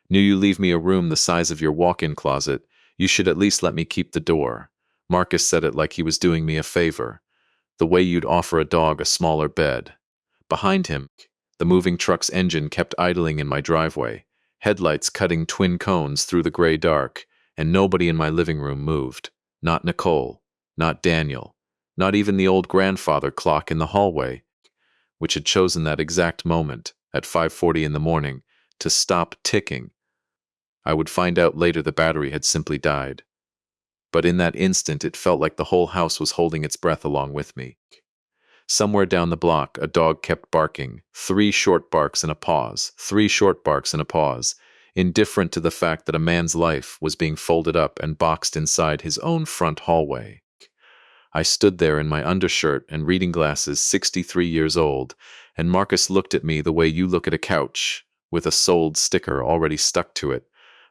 Knew you leave me a room the size of your walk-in closet. You should at least let me keep the door. Marcus said it like he was doing me a favor. The way you'd offer a dog a smaller bed. Behind him, the moving truck's engine kept idling in my driveway, headlights cutting twin cones through the gray dark, and nobody in my living room moved. Not Nicole, not Daniel, not even the old grandfather clock in the hallway, which had chosen that exact moment, at 5:40 in the morning, to stop ticking. I would find out later the battery had simply died. But in that instant it felt like the whole house was holding its breath along with me. Somewhere down the block, a dog kept barking, 3 short barks and a pause, 3 short barks and a pause, indifferent to the fact that a man's life was being folded up and boxed inside his own front hallway. I stood there in my undershirt and reading glasses, 63 years old, and Marcus looked at me the way you look at a couch, with a sold sticker already stuck to it,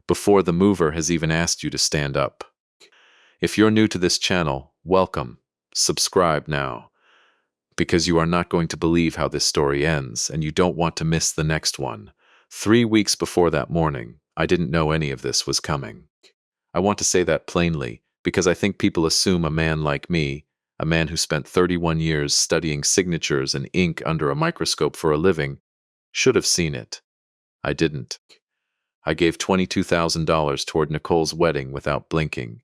before the mover has even asked you to stand up. If you're new to this channel, welcome. Subscribe now, because you are not going to believe how this story ends, and you don't want to miss the next one. 3 weeks before that morning, I didn't know any of this was coming. I want to say that plainly, because I think people assume a man like me, a man who spent 31 years studying signatures and ink under a microscope for a living, should have seen it. I didn't. I gave $22,000 toward Nicole's wedding without blinking.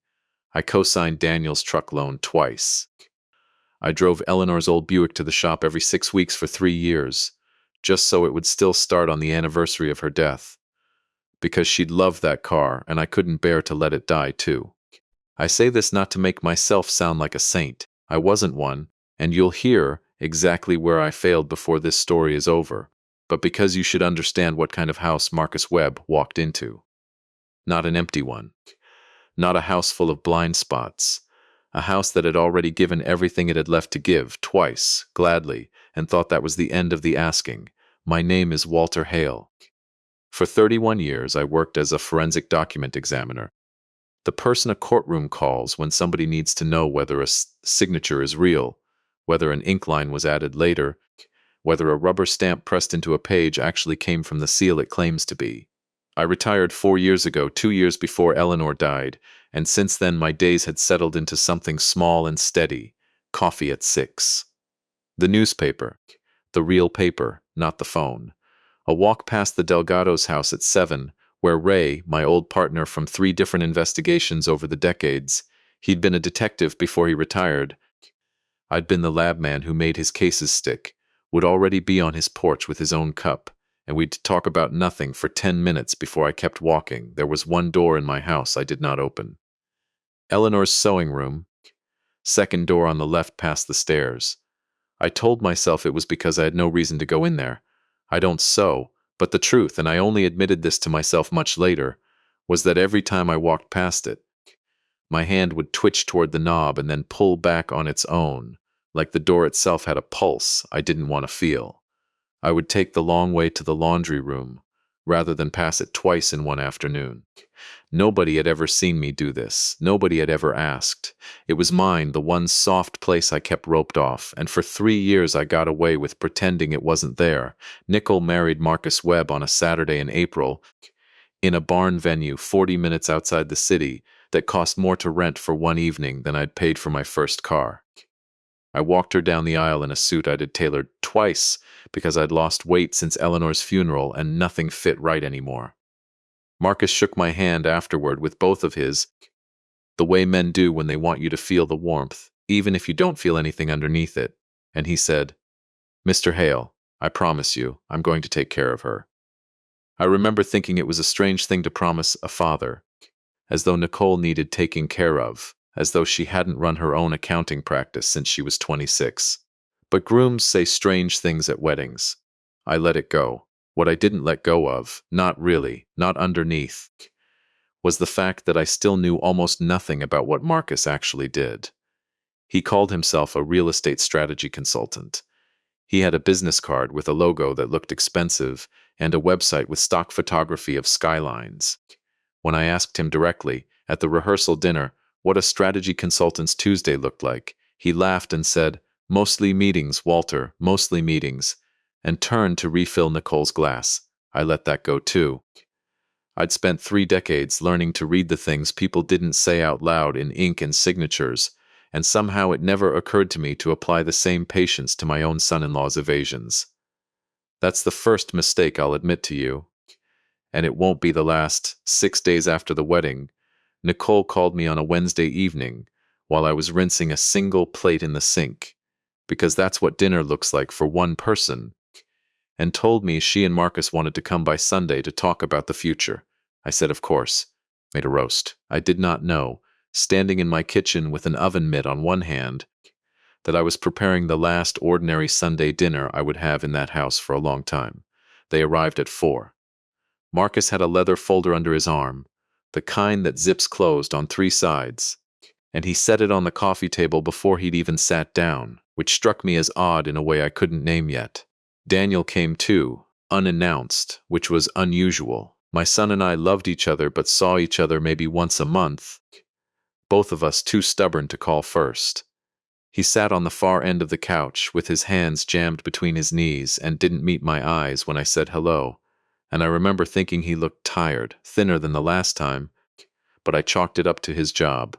I co-signed Daniel's truck loan twice. I drove Eleanor's old Buick to the shop every 6 weeks for 3 years, just so it would still start on the anniversary of her death. Because she'd loved that car, and I couldn't bear to let it die too. I say this not to make myself sound like a saint. I wasn't one, and you'll hear exactly where I failed before this story is over, but because you should understand what kind of house Marcus Webb walked into. Not an empty one. Not a house full of blind spots. A house that had already given everything it had left to give, twice, gladly, and thought that was the end of the asking. My name is Walter Hale. For 31 years, I worked as a forensic document examiner. The person a courtroom calls when somebody needs to know whether a signature is real, whether an ink line was added later, whether a rubber stamp pressed into a page actually came from the seal it claims to be. I retired 4 years ago, 2 years before Eleanor died, and since then my days had settled into something small and steady, coffee at 6. The newspaper, the real paper, not the phone. A walk past the Delgado's house at 7, where Ray, my old partner from 3 different investigations over the decades, he'd been a detective before he retired. I'd been the lab man who made his cases stick, would already be on his porch with his own cup, and we'd talk about nothing for 10 minutes before I kept walking. There was one door in my house I did not open. Eleanor's sewing room, second door on the left past the stairs. I told myself it was because I had no reason to go in there. I don't sew, but the truth, and I only admitted this to myself much later, was that every time I walked past it, my hand would twitch toward the knob and then pull back on its own, like the door itself had a pulse I didn't want to feel. I would take the long way to the laundry room, rather than pass it twice in one afternoon. Nobody had ever seen me do this. Nobody had ever asked. It was mine, the one soft place I kept roped off, and for 3 years I got away with pretending it wasn't there. Nicole married Marcus Webb on a Saturday in April, in a barn venue 40 minutes outside the city that cost more to rent for one evening than I'd paid for my first car. I walked her down the aisle in a suit I'd had tailored twice because I'd lost weight since Eleanor's funeral and nothing fit right anymore. Marcus shook my hand afterward with both of his, the way men do when they want you to feel the warmth, even if you don't feel anything underneath it, and he said, "Mr. Hale, I promise you, I'm going to take care of her." I remember thinking it was a strange thing to promise a father, as though Nicole needed taking care of, as though she hadn't run her own accounting practice since she was 26. But grooms say strange things at weddings. I let it go. What I didn't let go of, not really, not underneath, was the fact that I still knew almost nothing about what Marcus actually did. He called himself a real estate strategy consultant. He had a business card with a logo that looked expensive and a website with stock photography of skylines. When I asked him directly, at the rehearsal dinner, what a strategy consultant's Tuesday looked like, he laughed and said, "Mostly meetings, Walter, mostly meetings," and turned to refill Nicole's glass. I let that go too. I'd spent 3 decades learning to read the things people didn't say out loud in ink and signatures, and somehow it never occurred to me to apply the same patience to my own son-in-law's evasions. That's the first mistake I'll admit to you, and it won't be the last. 6 days after the wedding, Nicole called me on a Wednesday evening while I was rinsing a single plate in the sink, because that's what dinner looks like for one person, and told me she and Marcus wanted to come by Sunday to talk about the future. I said, of course. Made a roast. I did not know, standing in my kitchen with an oven mitt on one hand, that I was preparing the last ordinary Sunday dinner I would have in that house for a long time. They arrived at 4. Marcus had a leather folder under his arm, the kind that zips closed on 3 sides, and he set it on the coffee table before he'd even sat down, which struck me as odd in a way I couldn't name yet. Daniel came too, unannounced, which was unusual. My son and I loved each other but saw each other maybe once a month, both of us too stubborn to call first. He sat on the far end of the couch with his hands jammed between his knees and didn't meet my eyes when I said hello, and I remember thinking he looked tired, thinner than the last time, but I chalked it up to his job.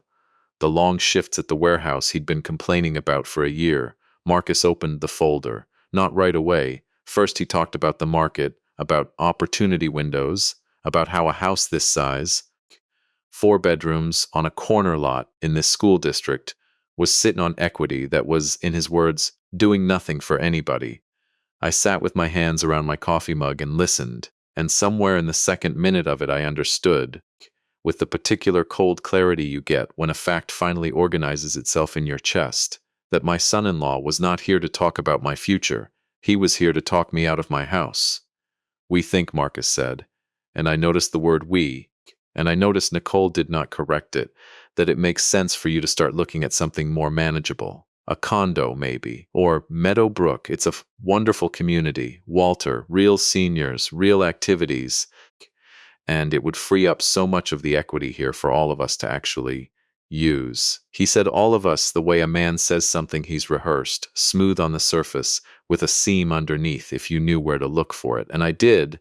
The long shifts at the warehouse he'd been complaining about for a year. Marcus opened the folder. Not right away. First he talked about the market, about opportunity windows, about how a house this size, 4 bedrooms on a corner lot in this school district, was sitting on equity that was, in his words, doing nothing for anybody. I sat with my hands around my coffee mug and listened, and somewhere in the second minute of it I understood, with the particular cold clarity you get when a fact finally organizes itself in your chest, that my son-in-law was not here to talk about my future. He was here to talk me out of my house. We think, Marcus said, and I noticed the word we, and I noticed Nicole did not correct it, that it makes sense for you to start looking at something more manageable. A condo, maybe, or Meadowbrook. It's a wonderful community. Walter, real seniors, real activities, and it would free up so much of the equity here for all of us to actually use. He said all of us the way a man says something he's rehearsed, smooth on the surface, with a seam underneath if you knew where to look for it. And I did,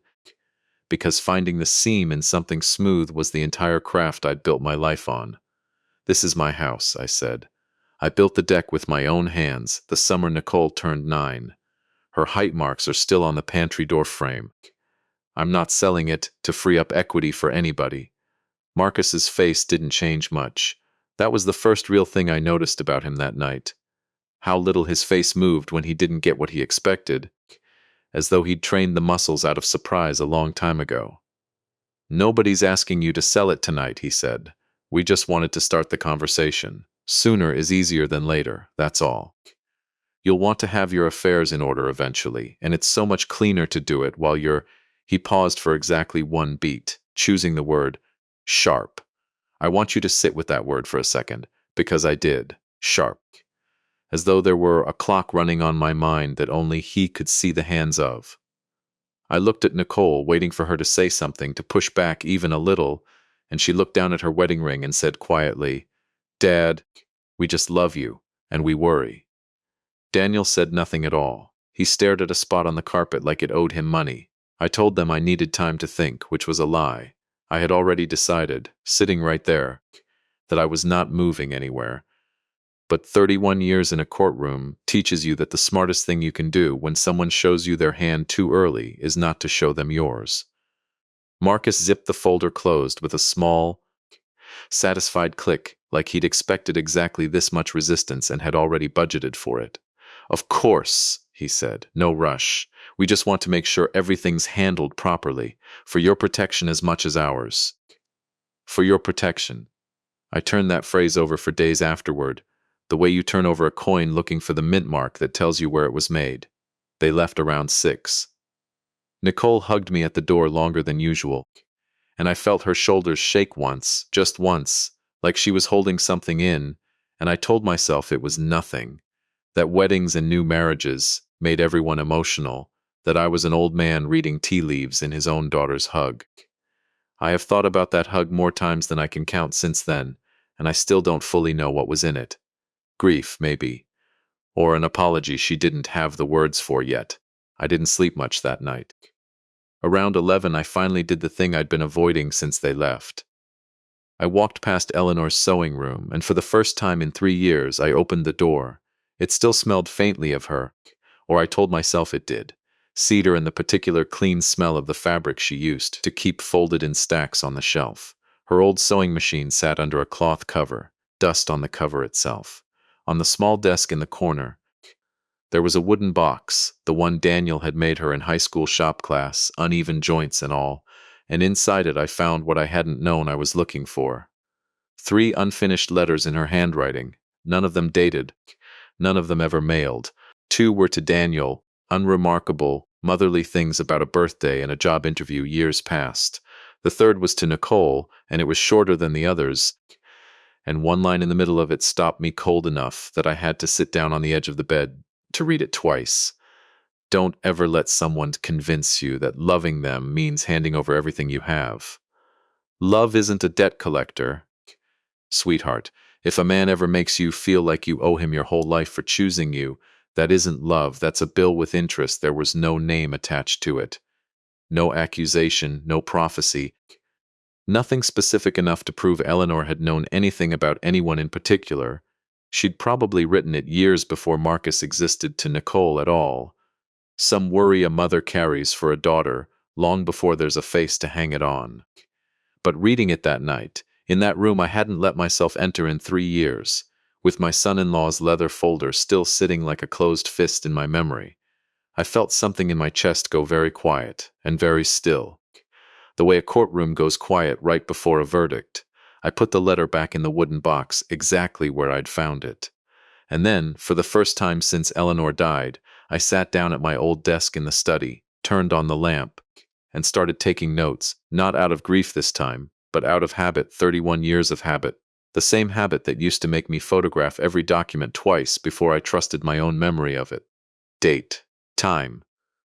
because finding the seam in something smooth was the entire craft I'd built my life on. This is my house, I said. I built the deck with my own hands the summer Nicole turned 9. Her height marks are still on the pantry door frame. I'm not selling it to free up equity for anybody. Marcus's face didn't change much. That was the first real thing I noticed about him that night. How little his face moved when he didn't get what he expected, as though he'd trained the muscles out of surprise a long time ago. Nobody's asking you to sell it tonight, he said. We just wanted to start the conversation. Sooner is easier than later, that's all. You'll want to have your affairs in order eventually, and it's so much cleaner to do it while you're... He paused for exactly 1 beat, choosing the word sharp. I want you to sit with that word for a second, because I did. Sharp. As though there were a clock running on my mind that only he could see the hands of. I looked at Nicole, waiting for her to say something, to push back even a little, and she looked down at her wedding ring and said quietly, Dad, we just love you, and we worry. Daniel said nothing at all. He stared at a spot on the carpet like it owed him money. I told them I needed time to think, which was a lie. I had already decided, sitting right there, that I was not moving anywhere. But 31 years in a courtroom teaches you that the smartest thing you can do when someone shows you their hand too early is not to show them yours. Marcus zipped the folder closed with a small, satisfied click, like he'd expected exactly this much resistance and had already budgeted for it. Of course, he said, no rush. We just want to make sure everything's handled properly, for your protection as much as ours. For your protection. I turned that phrase over for days afterward, the way you turn over a coin looking for the mint mark that tells you where it was made. They left around 6. Nicole hugged me at the door longer than usual, and I felt her shoulders shake once, just once, like she was holding something in, and I told myself it was nothing, that weddings and new marriages made everyone emotional, that I was an old man reading tea leaves in his own daughter's hug. I have thought about that hug more times than I can count since then, and I still don't fully know what was in it. Grief, maybe, or an apology she didn't have the words for yet. I didn't sleep much that night. Around 11, I finally did the thing I'd been avoiding since they left. I walked past Eleanor's sewing room, and for the first time in 3 years, I opened the door. It still smelled faintly of her, or I told myself it did. Cedar and the particular clean smell of the fabric she used to keep folded in stacks on the shelf. Her old sewing machine sat under a cloth cover, dust on the cover itself. On the small desk in the corner, there was a wooden box, the one Daniel had made her in high school shop class, uneven joints and all, and inside it I found what I hadn't known I was looking for. 3 unfinished letters in her handwriting, none of them dated, none of them ever mailed. 2 were to Daniel, unremarkable, motherly things about a birthday and a job interview years past. The third was to Nicole, and it was shorter than the others, and one line in the middle of it stopped me cold enough that I had to sit down on the edge of the bed to read it twice. Don't ever let someone convince you that loving them means handing over everything you have. Love isn't a debt collector. Sweetheart, if a man ever makes you feel like you owe him your whole life for choosing you, that isn't love, that's a bill with interest. There was no name attached to it. No accusation, no prophecy. Nothing specific enough to prove Eleanor had known anything about anyone in particular. She'd probably written it years before Marcus existed to Nicole at all. Some worry a mother carries for a daughter, long before there's a face to hang it on. But reading it that night, in that room I hadn't let myself enter in 3 years, with my son-in-law's leather folder still sitting like a closed fist in my memory, I felt something in my chest go very quiet and very still. The way a courtroom goes quiet right before a verdict. I put the letter back in the wooden box exactly where I'd found it. And then, for the first time since Eleanor died, I sat down at my old desk in the study, turned on the lamp, and started taking notes, not out of grief this time, but out of habit. 31 years of habit. The same habit that used to make me photograph every document twice before I trusted my own memory of it. Date. Time.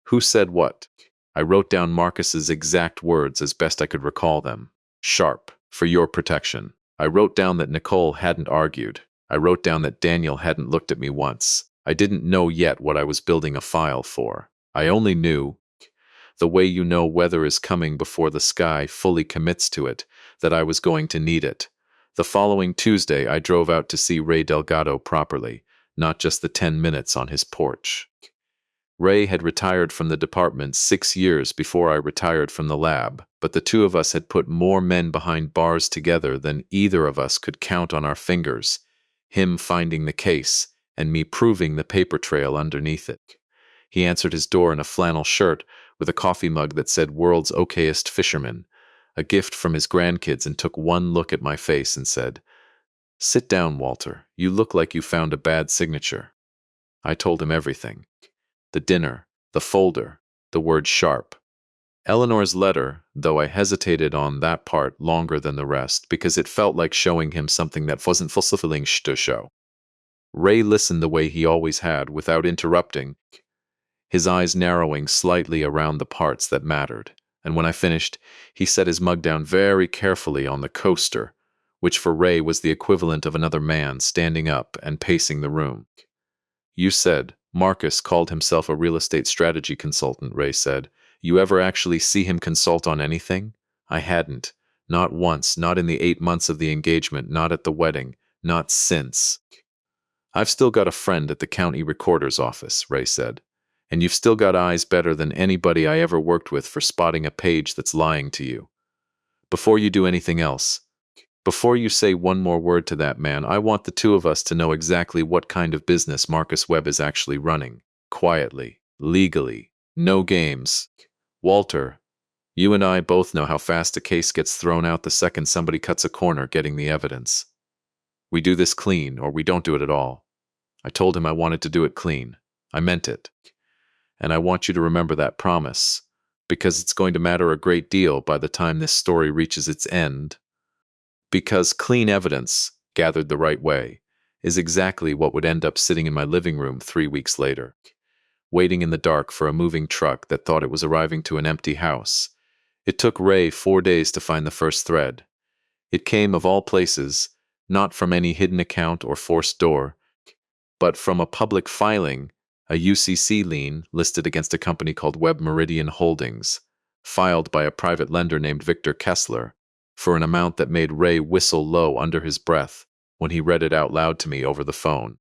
Who said what? I wrote down Marcus's exact words as best I could recall them. Sharp. For your protection. I wrote down that Nicole hadn't argued. I wrote down that Daniel hadn't looked at me once. I didn't know yet what I was building a file for. I only knew, the way you know weather is coming before the sky fully commits to it, that I was going to need it. The following Tuesday, I drove out to see Ray Delgado properly, not just the 10 minutes on his porch. Ray had retired from the department 6 years before I retired from the lab, but the two of us had put more men behind bars together than either of us could count on our fingers, him finding the case and me proving the paper trail underneath it. He answered his door in a flannel shirt with a coffee mug that said "World's Okayest Fisherman," a gift from his grandkids, and took one look at my face and said, "Sit down, Walter. You look like you found a bad signature." I told him everything. The dinner, the folder, the word sharp. Eleanor's letter, though I hesitated on that part longer than the rest because it felt like showing him something that wasn't fulfilling to show. Ray listened the way he always had, without interrupting, his eyes narrowing slightly around the parts that mattered, and when I finished, he set his mug down very carefully on the coaster, which for Ray was the equivalent of another man standing up and pacing the room. You said Marcus called himself a real estate strategy consultant, Ray said. You ever actually see him consult on anything? I hadn't. Not once, not in the 8 months of the engagement, not at the wedding, not since. I've still got a friend at the county recorder's office, Ray said. And you've still got eyes better than anybody I ever worked with for spotting a page that's lying to you. Before you do anything else, before you say one more word to that man, I want the two of us to know exactly what kind of business Marcus Webb is actually running. Quietly, legally, no games. Walter, you and I both know how fast a case gets thrown out the second somebody cuts a corner getting the evidence. We do this clean, or we don't do it at all. I told him I wanted to do it clean. I meant it. And I want you to remember that promise, because it's going to matter a great deal by the time this story reaches its end. Because clean evidence, gathered the right way, is exactly what would end up sitting in my living room 3 weeks later, waiting in the dark for a moving truck that thought it was arriving to an empty house. It took Ray 4 days to find the first thread. It came, of all places, not from any hidden account or forced door, but from a public filing, a UCC lien listed against a company called Webb Meridian Holdings, filed by a private lender named Victor Kessler, for an amount that made Ray whistle low under his breath when he read it out loud to me over the phone.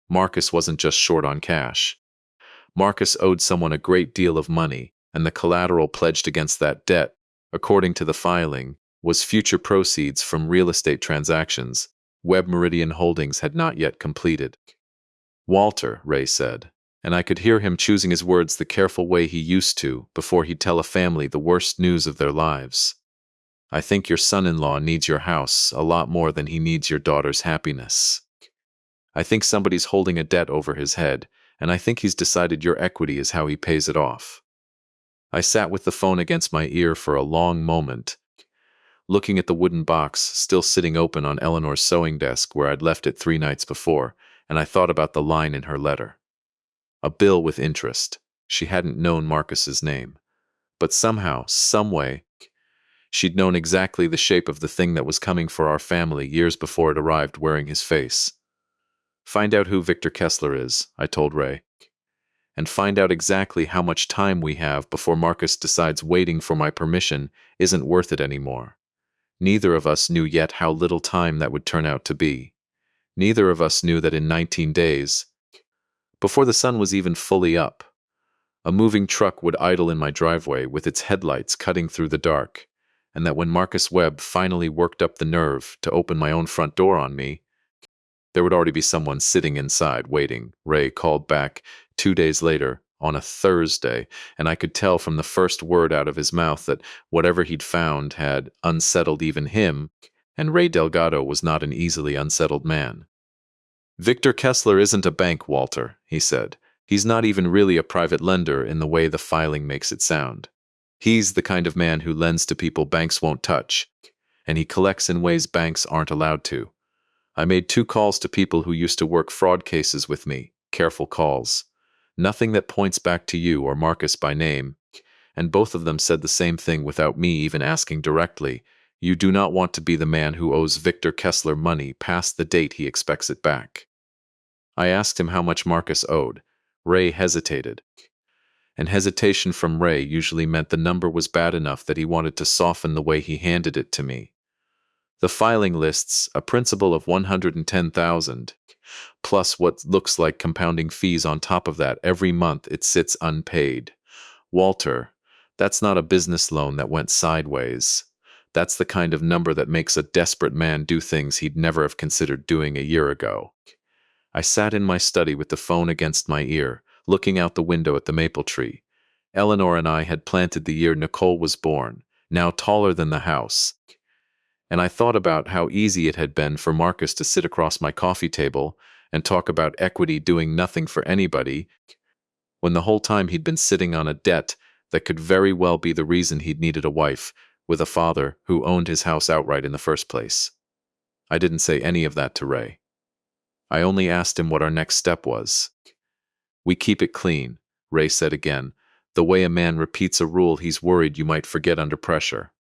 Marcus wasn't just short on cash. Marcus owed someone a great deal of money, and the collateral pledged against that debt, according to the filing, was future proceeds from real estate transactions Webb Meridian Holdings had not yet completed. "Walter," Ray said, and I could hear him choosing his words the careful way he used to before he'd tell a family the worst news of their lives. "I think your son-in-law needs your house a lot more than he needs your daughter's happiness. I think somebody's holding a debt over his head, and I think he's decided your equity is how he pays it off." I sat with the phone against my ear for a long moment, looking at the wooden box still sitting open on Eleanor's sewing desk where I'd left it 3 nights before, and I thought about the line in her letter. A bill with interest. She hadn't known Marcus's name. But somehow, someway, she'd known exactly the shape of the thing that was coming for our family years before it arrived wearing his face. "Find out who Victor Kessler is," I told Ray. "And find out exactly how much time we have before Marcus decides waiting for my permission isn't worth it anymore." Neither of us knew yet how little time that would turn out to be. Neither of us knew that in 19 days, before the sun was even fully up, a moving truck would idle in my driveway with its headlights cutting through the dark, and that when Marcus Webb finally worked up the nerve to open my own front door on me, there would already be someone sitting inside waiting. Ray called back 2 days later, on a Thursday, and I could tell from the first word out of his mouth that whatever he'd found had unsettled even him, and Ray Delgado was not an easily unsettled man. "Victor Kessler isn't a bank, Walter," he said. "He's not even really a private lender in the way the filing makes it sound. He's the kind of man who lends to people banks won't touch, and he collects in ways banks aren't allowed to. I made 2 calls to people who used to work fraud cases with me, careful calls. Nothing that points back to you or Marcus by name, and both of them said the same thing without me even asking directly. You do not want to be the man who owes Victor Kessler money past the date he expects it back." I asked him how much Marcus owed. Ray hesitated. And hesitation from Ray usually meant the number was bad enough that he wanted to soften the way he handed it to me. The filing lists a principal of $110,000, plus what looks like compounding fees on top of that every month it sits unpaid. "Walter, that's not a business loan that went sideways. That's the kind of number that makes a desperate man do things he'd never have considered doing a year ago." I sat in my study with the phone against my ear, looking out the window at the maple tree. Eleanor and I had planted the year Nicole was born, now taller than the house. And I thought about how easy it had been for Marcus to sit across my coffee table and talk about equity doing nothing for anybody, when the whole time he'd been sitting on a debt that could very well be the reason he'd needed a wife, with a father who owned his house outright in the first place. I didn't say any of that to Ray. I only asked him what our next step was. "We keep it clean," Ray said again, "the way a man repeats a rule he's worried you might forget under pressure.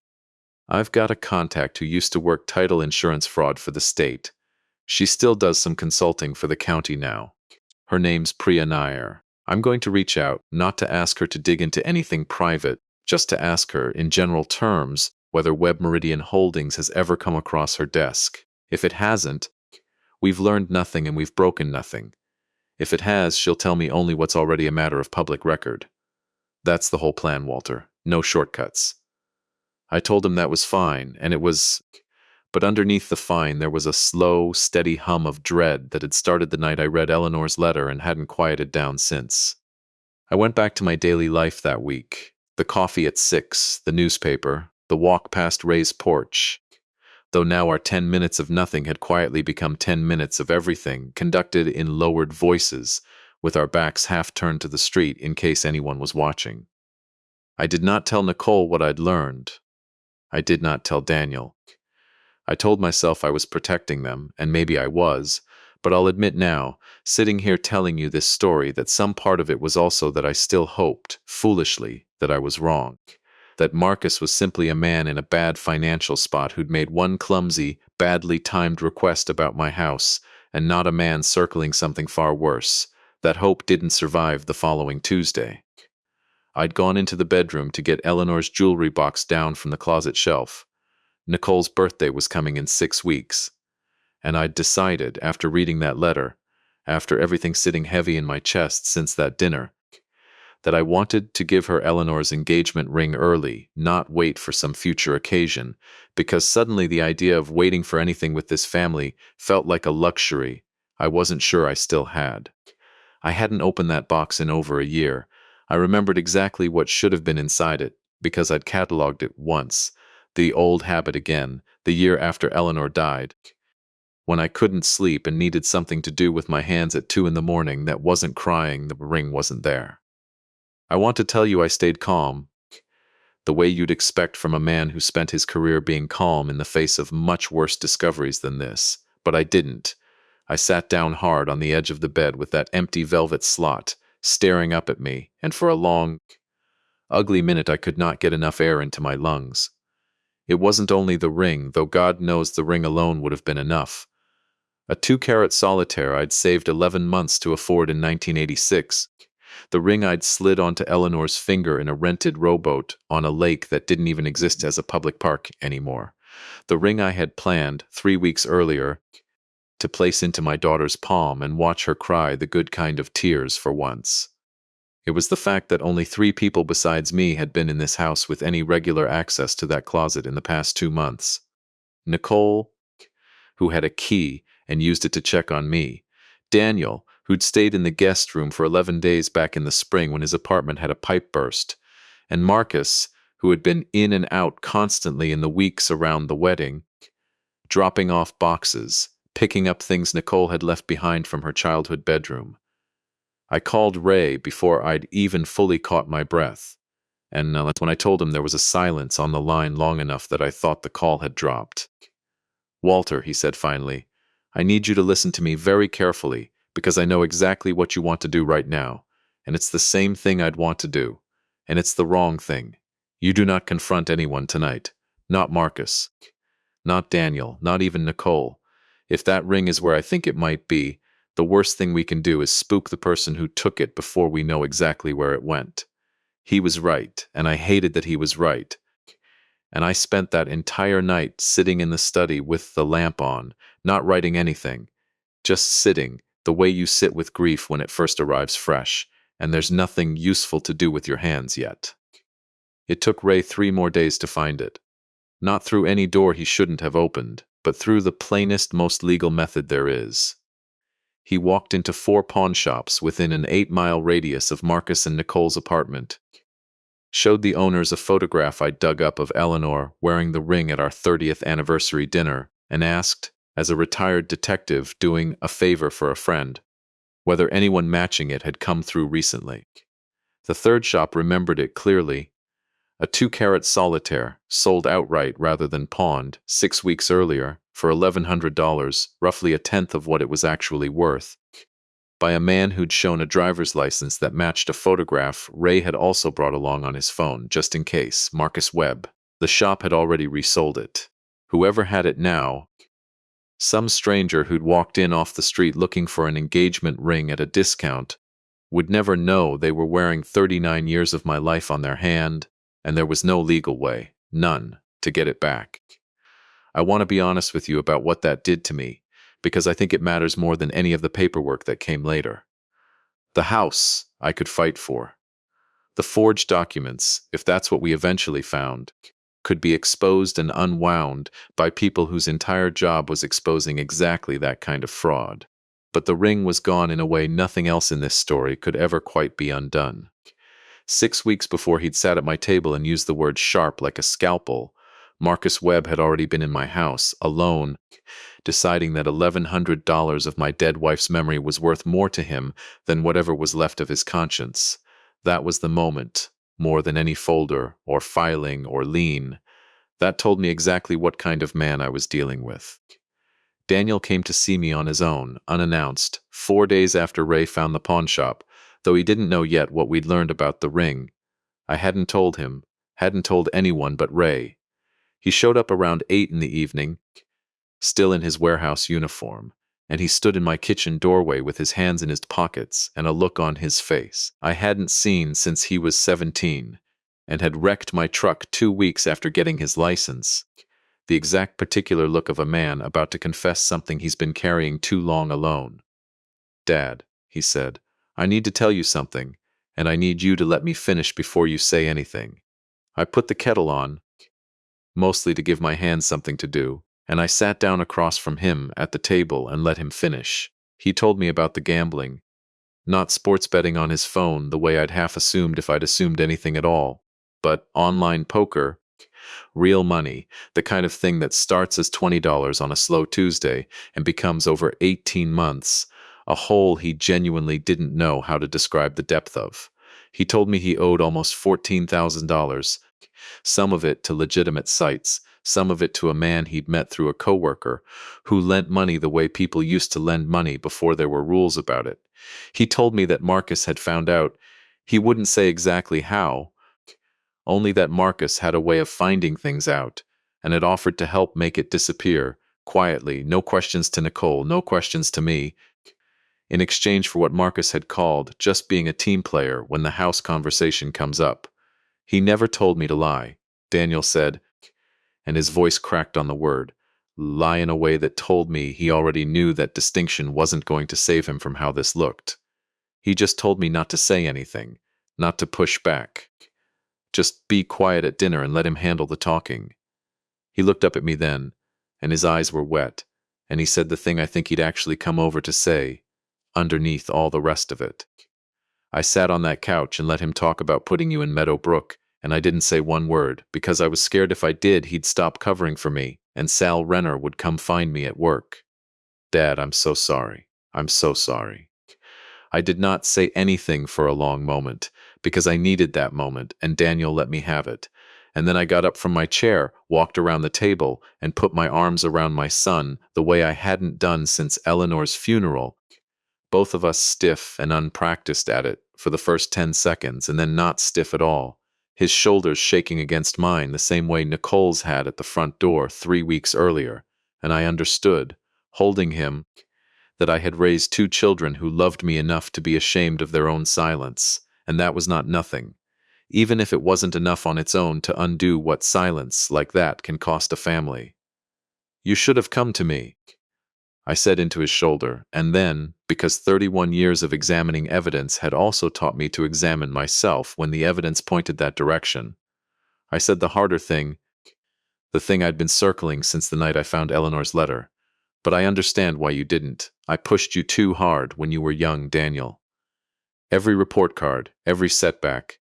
I've got a contact who used to work title insurance fraud for the state. She still does some consulting for the county now. Her name's Priya Nair. I'm going to reach out, not to ask her to dig into anything private, just to ask her, in general terms, whether Webb Meridian Holdings has ever come across her desk. If it hasn't, we've learned nothing and we've broken nothing. If it has, she'll tell me only what's already a matter of public record. That's the whole plan, Walter. No shortcuts." I told him that was fine, and it was... But underneath the fine there was a slow, steady hum of dread that had started the night I read Eleanor's letter and hadn't quieted down since. I went back to my daily life that week. The coffee at 6, the newspaper, the walk past Ray's porch. Though now our 10 minutes of nothing had quietly become 10 minutes of everything, conducted in lowered voices, with our backs half turned to the street in case anyone was watching. I did not tell Nicole what I'd learned. I did not tell Daniel. I told myself I was protecting them, and maybe I was, but I'll admit now, sitting here telling you this story, that some part of it was also that I still hoped, foolishly, that I was wrong. That Marcus was simply a man in a bad financial spot who'd made one clumsy, badly timed request about my house, and not a man circling something far worse. That hope didn't survive the following Tuesday. I'd gone into the bedroom to get Eleanor's jewelry box down from the closet shelf. Nicole's birthday was coming in 6 weeks. And I'd decided, after reading that letter, after everything sitting heavy in my chest since that dinner, that I wanted to give her Eleanor's engagement ring early, not wait for some future occasion, because suddenly the idea of waiting for anything with this family felt like a luxury I wasn't sure I still had. I hadn't opened that box in over a year. I remembered exactly what should have been inside it, because I'd cataloged it once. The old habit again, the year after Eleanor died. When I couldn't sleep and needed something to do with my hands at 2 in the morning that wasn't crying, the ring wasn't there. I want to tell you I stayed calm, the way you'd expect from a man who spent his career being calm in the face of much worse discoveries than this, but I didn't. I sat down hard on the edge of the bed with that empty velvet slot, staring up at me, and for a long, ugly minute I could not get enough air into my lungs. It wasn't only the ring, though God knows the ring alone would have been enough. A 2-carat solitaire I'd saved 11 months to afford in 1986. The ring I'd slid onto Eleanor's finger in a rented rowboat on a lake that didn't even exist as a public park anymore. The ring I had planned 3 weeks earlier to place into my daughter's palm and watch her cry the good kind of tears for once. It was the fact that only 3 people besides me had been in this house with any regular access to that closet in the past 2 months. Nicole, who had a key and used it to check on me. Daniel, who'd stayed in the guest room for 11 days back in the spring when his apartment had a pipe burst. And Marcus, who had been in and out constantly in the weeks around the wedding, dropping off boxes, picking up things Nicole had left behind from her childhood bedroom. I called Ray before I'd even fully caught my breath, and when I told him there was a silence on the line long enough that I thought the call had dropped. "Walter," he said finally, "I need you to listen to me very carefully, because I know exactly what you want to do right now, and it's the same thing I'd want to do, and it's the wrong thing. You do not confront anyone tonight. Not Marcus. Not Daniel. Not even Nicole. If that ring is where I think it might be, the worst thing we can do is spook the person who took it before we know exactly where it went. He was right, and I hated that he was right. And I spent that entire night sitting in the study with the lamp on, not writing anything, just sitting, the way you sit with grief when it first arrives fresh, and there's nothing useful to do with your hands yet." It took Ray 3 more days to find it. Not through any door he shouldn't have opened, but through the plainest, most legal method there is. He walked into 4 pawn shops within an 8-mile radius of Marcus and Nicole's apartment, showed the owners a photograph I dug up of Eleanor wearing the ring at our 30th anniversary dinner, and asked, as a retired detective doing a favor for a friend, whether anyone matching it had come through recently. The 3rd shop remembered it clearly. A 2-carat solitaire, sold outright rather than pawned, 6 weeks earlier, for $1,100, roughly a tenth of what it was actually worth, by a man who'd shown a driver's license that matched a photograph Ray had also brought along on his phone, just in case, Marcus Webb. The shop had already resold it. Whoever had it now, some stranger who'd walked in off the street looking for an engagement ring at a discount, would never know they were wearing 39 years of my life on their hand, and there was no legal way, none, to get it back. I want to be honest with you about what that did to me, because I think it matters more than any of the paperwork that came later. The house I could fight for. The forged documents, if that's what we eventually found, could be exposed and unwound by people whose entire job was exposing exactly that kind of fraud. But the ring was gone in a way nothing else in this story could ever quite be undone. 6 weeks before he'd sat at my table and used the word sharp like a scalpel, Marcus Webb had already been in my house, alone, deciding that $1,100 of my dead wife's memory was worth more to him than whatever was left of his conscience. That was the moment, more than any folder, or filing, or lien. That told me exactly what kind of man I was dealing with. Daniel came to see me on his own, unannounced, 4 days after Ray found the pawn shop, though he didn't know yet what we'd learned about the ring. I hadn't told him, hadn't told anyone but Ray. He showed up around 8 in the evening, still in his warehouse uniform, and he stood in my kitchen doorway with his hands in his pockets and a look on his face I hadn't seen since he was 17 and had wrecked my truck 2 weeks after getting his license. The exact particular look of a man about to confess something he's been carrying too long alone. "Dad," he said, "I need to tell you something, and I need you to let me finish before you say anything." I put the kettle on, mostly to give my hands something to do, and I sat down across from him at the table and let him finish. He told me about the gambling, not sports betting on his phone the way I'd half assumed if I'd assumed anything at all, but online poker, real money, the kind of thing that starts as $20 on a slow Tuesday and becomes over 18 months, a hole he genuinely didn't know how to describe the depth of. He told me he owed almost $14,000, some of it to legitimate sites, some of it to a man he'd met through a coworker who lent money the way people used to lend money before there were rules about it. He told me that Marcus had found out. He wouldn't say exactly how, only that Marcus had a way of finding things out, and had offered to help make it disappear, quietly, no questions to Nicole, no questions to me, in exchange for what Marcus had called just being a team player when the house conversation comes up. He never told me to lie, Daniel said, and his voice cracked on the word, lie, in a way that told me he already knew that distinction wasn't going to save him from how this looked. He just told me not to say anything, not to push back. Just be quiet at dinner and let him handle the talking. He looked up at me then, and his eyes were wet, and he said the thing I think he'd actually come over to say, underneath all the rest of it. I sat on that couch and let him talk about putting you in Meadowbrook, and I didn't say one word, because I was scared if I did he'd stop covering for me, and Sal Renner would come find me at work. Dad, I'm so sorry. I'm so sorry. I did not say anything for a long moment, because I needed that moment, and Daniel let me have it. And then I got up from my chair, walked around the table, and put my arms around my son the way I hadn't done since Eleanor's funeral, both of us stiff and unpracticed at it for the first 10 seconds, and then not stiff at all, his shoulders shaking against mine the same way Nicole's had at the front door 3 weeks earlier, and I understood, holding him, that I had raised 2 children who loved me enough to be ashamed of their own silence, and that was not nothing, even if it wasn't enough on its own to undo what silence like that can cost a family. You should have come to me, I said into his shoulder, and then, because 31 years of examining evidence had also taught me to examine myself when the evidence pointed that direction, I said the harder thing, the thing I'd been circling since the night I found Eleanor's letter. But I understand why you didn't. I pushed you too hard when you were young, Daniel. Every report card, every setback.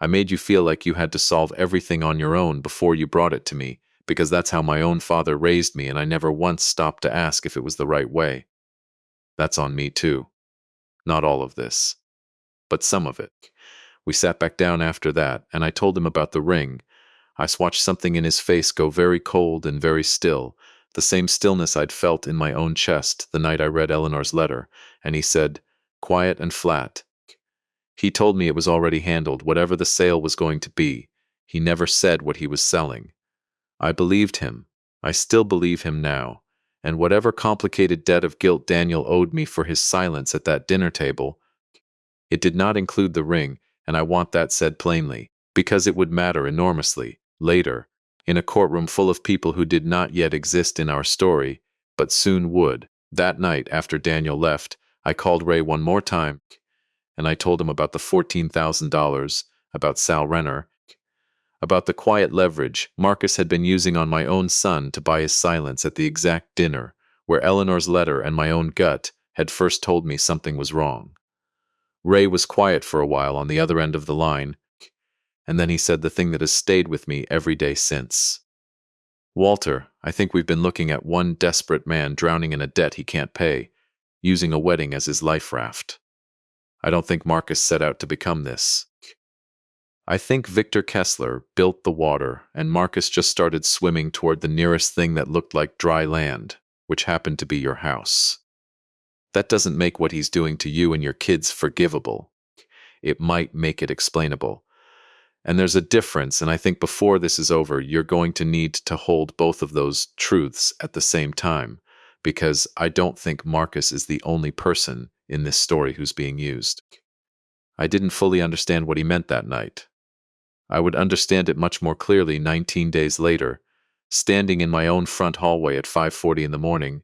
I made you feel like you had to solve everything on your own before you brought it to me, because that's how my own father raised me, and I never once stopped to ask if it was the right way. That's on me, too. Not all of this, but some of it. We sat back down after that, and I told him about the ring. I watched something in his face go very cold and very still, the same stillness I'd felt in my own chest the night I read Eleanor's letter, and he said, quiet and flat. He told me it was already handled, whatever the sale was going to be. He never said what he was selling. I believed him. I still believe him now. And whatever complicated debt of guilt Daniel owed me for his silence at that dinner table, it did not include the ring, and I want that said plainly, because it would matter enormously, later, in a courtroom full of people who did not yet exist in our story, but soon would. That night, after Daniel left, I called Ray one more time, and I told him about the $14,000, about Sal Renner, about the quiet leverage Marcus had been using on my own son to buy his silence at the exact dinner where Eleanor's letter and my own gut had first told me something was wrong. Ray was quiet for a while on the other end of the line, and then he said the thing that has stayed with me every day since. Walter, I think we've been looking at one desperate man drowning in a debt he can't pay, using a wedding as his life raft. I don't think Marcus set out to become this. I think Victor Kessler built the water, and Marcus just started swimming toward the nearest thing that looked like dry land, which happened to be your house. That doesn't make what he's doing to you and your kids forgivable. It might make it explainable. And there's a difference, and I think before this is over, you're going to need to hold both of those truths at the same time, because I don't think Marcus is the only person in this story who's being used. I didn't fully understand what he meant that night. I would understand it much more clearly 19 days later, standing in my own front hallway at 5:40 in the morning,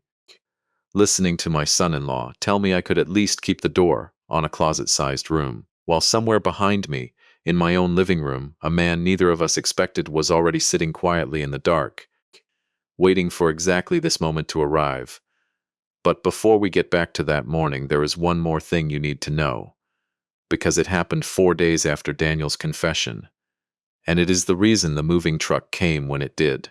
listening to my son-in-law tell me I could at least keep the door on a closet-sized room, while somewhere behind me, in my own living room, a man neither of us expected was already sitting quietly in the dark, waiting for exactly this moment to arrive. But before we get back to that morning, there is one more thing you need to know, because it happened 4 days after Daniel's confession, and it is the reason the moving truck came when it did.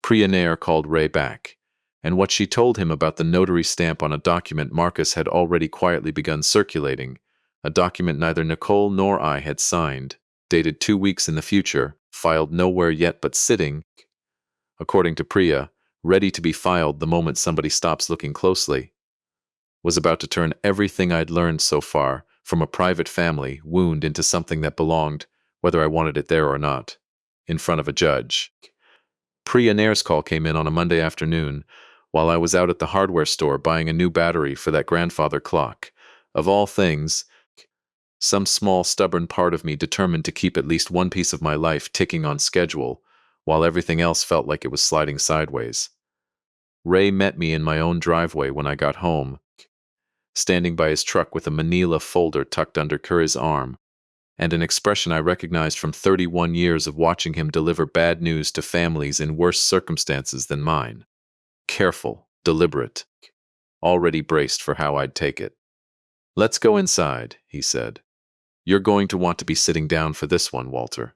Priya Nair called Ray back, and what she told him about the notary stamp on a document Marcus had already quietly begun circulating, a document neither Nicole nor I had signed, dated 2 weeks in the future, filed nowhere yet but sitting, according to Priya, ready to be filed the moment somebody stops looking closely, was about to turn everything I'd learned so far from a private family wound into something that belonged, whether I wanted it there or not, in front of a judge. Priya Nair's call came in on a Monday afternoon while I was out at the hardware store buying a new battery for that grandfather clock. Of all things, some small stubborn part of me determined to keep at least one piece of my life ticking on schedule, while everything else felt like it was sliding sideways. Ray met me in my own driveway when I got home, standing by his truck with a manila folder tucked under Curry's arm, and an expression I recognized from 31 years of watching him deliver bad news to families in worse circumstances than mine. Careful, deliberate, already braced for how I'd take it. "Let's go inside," he said. "You're going to want to be sitting down for this one, Walter."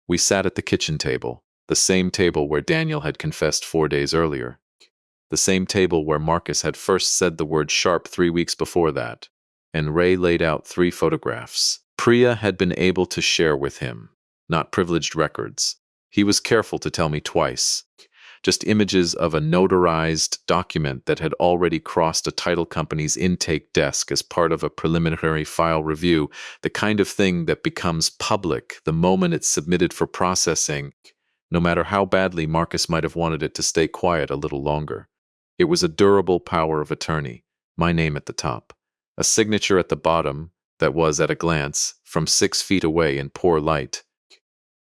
We sat at the kitchen table, the same table where Daniel had confessed 4 days earlier, the same table where Marcus had first said the word sharp 3 weeks before that, and Ray laid out 3 photographs Priya had been able to share with him, not privileged records. He was careful to tell me twice. Just images of a notarized document that had already crossed a title company's intake desk as part of a preliminary file review, the kind of thing that becomes public the moment it's submitted for processing, no matter how badly Marcus might have wanted it to stay quiet a little longer. It was a durable power of attorney, my name at the top, a signature at the bottom that was, at a glance, from 6 feet away in poor light,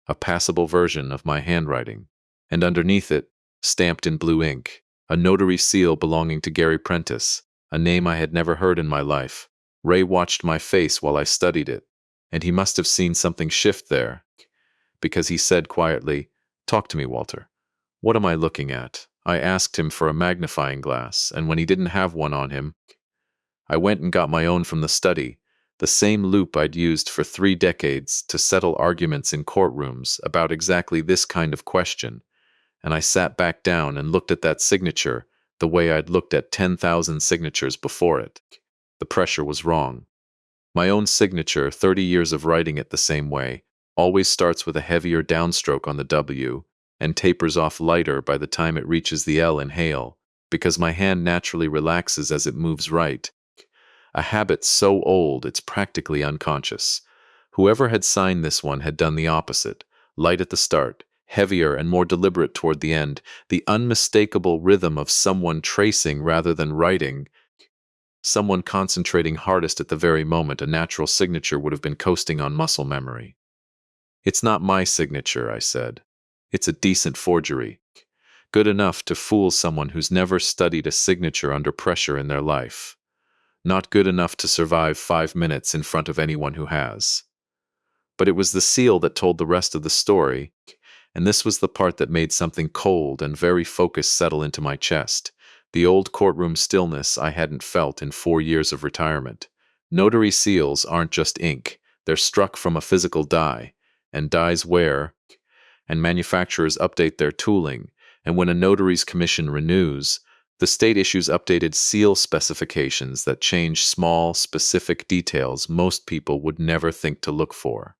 a passable version of my handwriting, and underneath it, stamped in blue ink, a notary seal belonging to Gary Prentice, a name I had never heard in my life. Ray watched my face while I studied it, and he must have seen something shift there, because he said quietly, "Talk to me, Walter. What am I looking at?" I asked him for a magnifying glass, and when he didn't have one on him, I went and got my own from the study, the same loop I'd used for 3 decades to settle arguments in courtrooms about exactly this kind of question, and I sat back down and looked at that signature the way I'd looked at 10,000 signatures before it. The pressure was wrong. My own signature, 30 years of writing it the same way, always starts with a heavier downstroke on the W and tapers off lighter by the time it reaches the L in Hale, because my hand naturally relaxes as it moves right. A habit so old it's practically unconscious. Whoever had signed this one had done the opposite, light at the start, heavier and more deliberate toward the end, the unmistakable rhythm of someone tracing rather than writing, someone concentrating hardest at the very moment a natural signature would have been coasting on muscle memory. "It's not my signature," I said. "It's a decent forgery. Good enough to fool someone who's never studied a signature under pressure in their life. Not good enough to survive 5 minutes in front of anyone who has." But it was the seal that told the rest of the story, and this was the part that made something cold and very focused settle into my chest, the old courtroom stillness I hadn't felt in 4 years of retirement. Notary seals aren't just ink, they're struck from a physical die, and dies wear, and manufacturers update their tooling, and when a notary's commission renews, the state issues updated seal specifications that change small, specific details most people would never think to look for.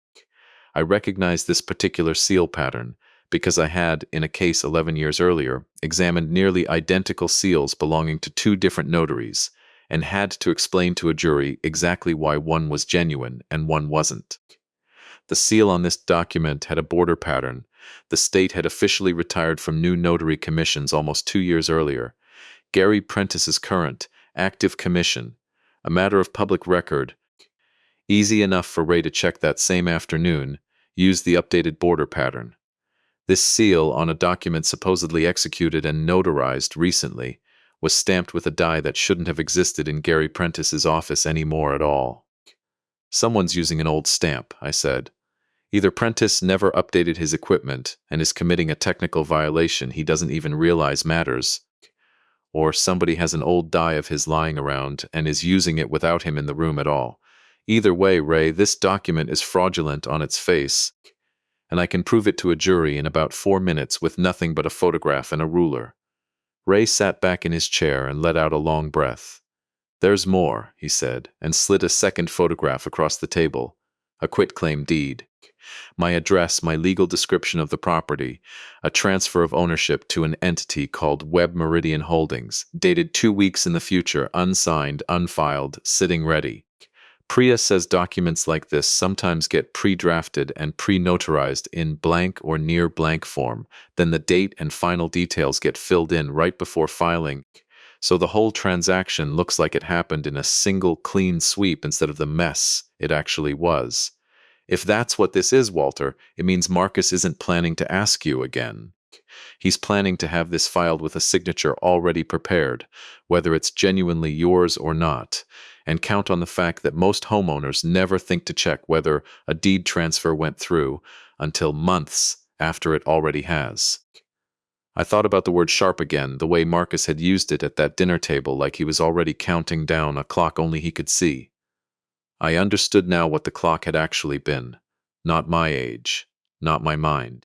I recognized this particular seal pattern because I had, in a case 11 years earlier, examined nearly identical seals belonging to 2 different notaries, and had to explain to a jury exactly why one was genuine and one wasn't. The seal on this document had a border pattern. The state had officially retired from new notary commissions almost 2 years earlier, Gary Prentice's current, active commission. A matter of public record. Easy enough for Ray to check that same afternoon. Use the updated border pattern. This seal, on a document supposedly executed and notarized recently, was stamped with a die that shouldn't have existed in Gary Prentice's office anymore at all. Someone's using an old stamp, I said. Either Prentice never updated his equipment and is committing a technical violation he doesn't even realize matters, or somebody has an old die of his lying around and is using it without him in the room at all. Either way, Ray, this document is fraudulent on its face, and I can prove it to a jury in about 4 minutes with nothing but a photograph and a ruler. Ray sat back in his chair and let out a long breath. There's more, he said, and slid a second photograph across the table. A quitclaim deed. My address, my legal description of the property, a transfer of ownership to an entity called Web Meridian Holdings, dated 2 weeks in the future, unsigned, unfiled, sitting ready. Priya says documents like this sometimes get pre-drafted and pre-notarized in blank or near blank form, then the date and final details get filled in right before filing, so the whole transaction looks like it happened in a single clean sweep instead of the mess it actually was. If that's what this is, Walter, it means Marcus isn't planning to ask you again. He's planning to have this filed with a signature already prepared, whether it's genuinely yours or not, and count on the fact that most homeowners never think to check whether a deed transfer went through until months after it already has. I thought about the word sharp again, the way Marcus had used it at that dinner table, like he was already counting down a clock only he could see. I understood now what the clock had actually been. Not my age, not my mind.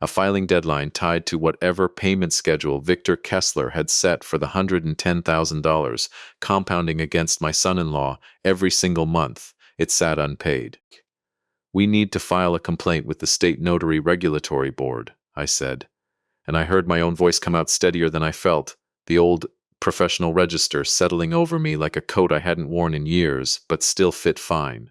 A filing deadline tied to whatever payment schedule Victor Kessler had set for the $110,000, compounding against my son-in-law every single month. It sat unpaid. We need to file a complaint with the State Notary Regulatory Board, I said, and I heard my own voice come out steadier than I felt, the old professional register settling over me like a coat I hadn't worn in years, but still fit fine.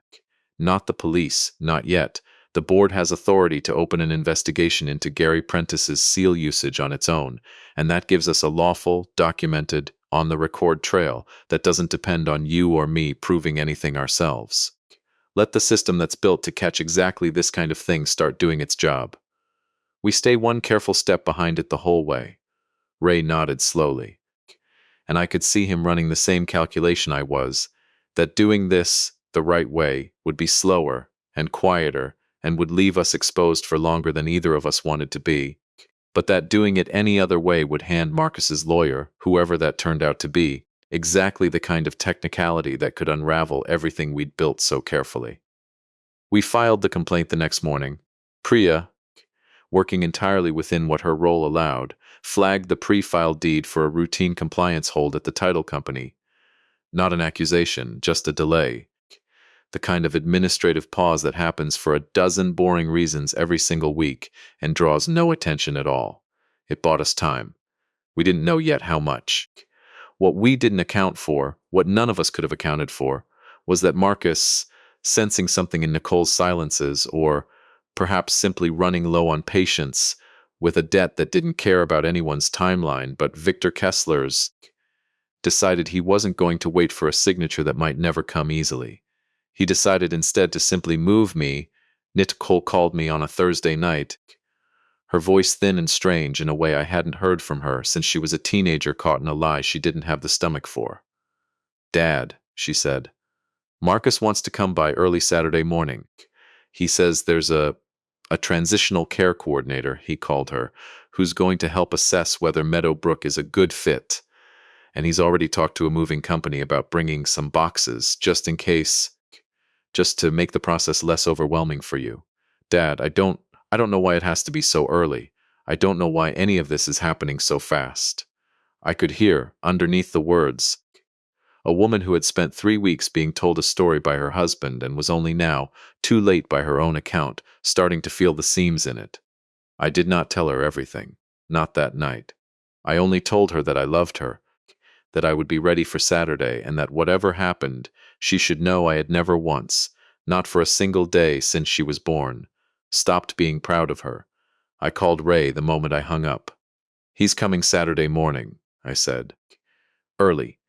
Not the police, not yet. The board has authority to open an investigation into Gary Prentice's seal usage on its own, and that gives us a lawful, documented, on-the-record trail that doesn't depend on you or me proving anything ourselves. Let the system that's built to catch exactly this kind of thing start doing its job. We stay one careful step behind it the whole way. Ray nodded slowly, and I could see him running the same calculation I was, that doing this the right way would be slower and quieter and would leave us exposed for longer than either of us wanted to be, but that doing it any other way would hand Marcus's lawyer, whoever that turned out to be, exactly the kind of technicality that could unravel everything we'd built so carefully. We filed the complaint the next morning. Priya, working entirely within what her role allowed, flagged the pre-filed deed for a routine compliance hold at the title company. Not an accusation, just a delay. The kind of administrative pause that happens for a dozen boring reasons every single week and draws no attention at all. It bought us time. We didn't know yet how much. What we didn't account for, what none of us could have accounted for, was that Marcus, sensing something in Nicole's silences, or perhaps simply running low on patience, with a debt that didn't care about anyone's timeline but Victor Kessler's, decided he wasn't going to wait for a signature that might never come easily. He decided instead to simply move me. Nicole called me on a Thursday night, her voice thin and strange in a way I hadn't heard from her since she was a teenager caught in a lie she didn't have the stomach for. "Dad," she said, "Marcus wants to come by early Saturday morning. He says there's a transitional care coordinator," he called her, "who's going to help assess whether Meadowbrook is a good fit. And he's already talked to a moving company about bringing some boxes, just in case, just to make the process less overwhelming for you. Dad, I don't know why it has to be so early. I don't know why any of this is happening so fast." I could hear, underneath the words, a woman who had spent 3 weeks being told a story by her husband and was only now, too late by her own account, starting to feel the seams in it. I did not tell her everything, not that night. I only told her that I loved her, that I would be ready for Saturday, and that whatever happened, she should know I had never once, not for a single day since she was born, stopped being proud of her. I called Ray the moment I hung up. "He's coming Saturday morning," I said. Early.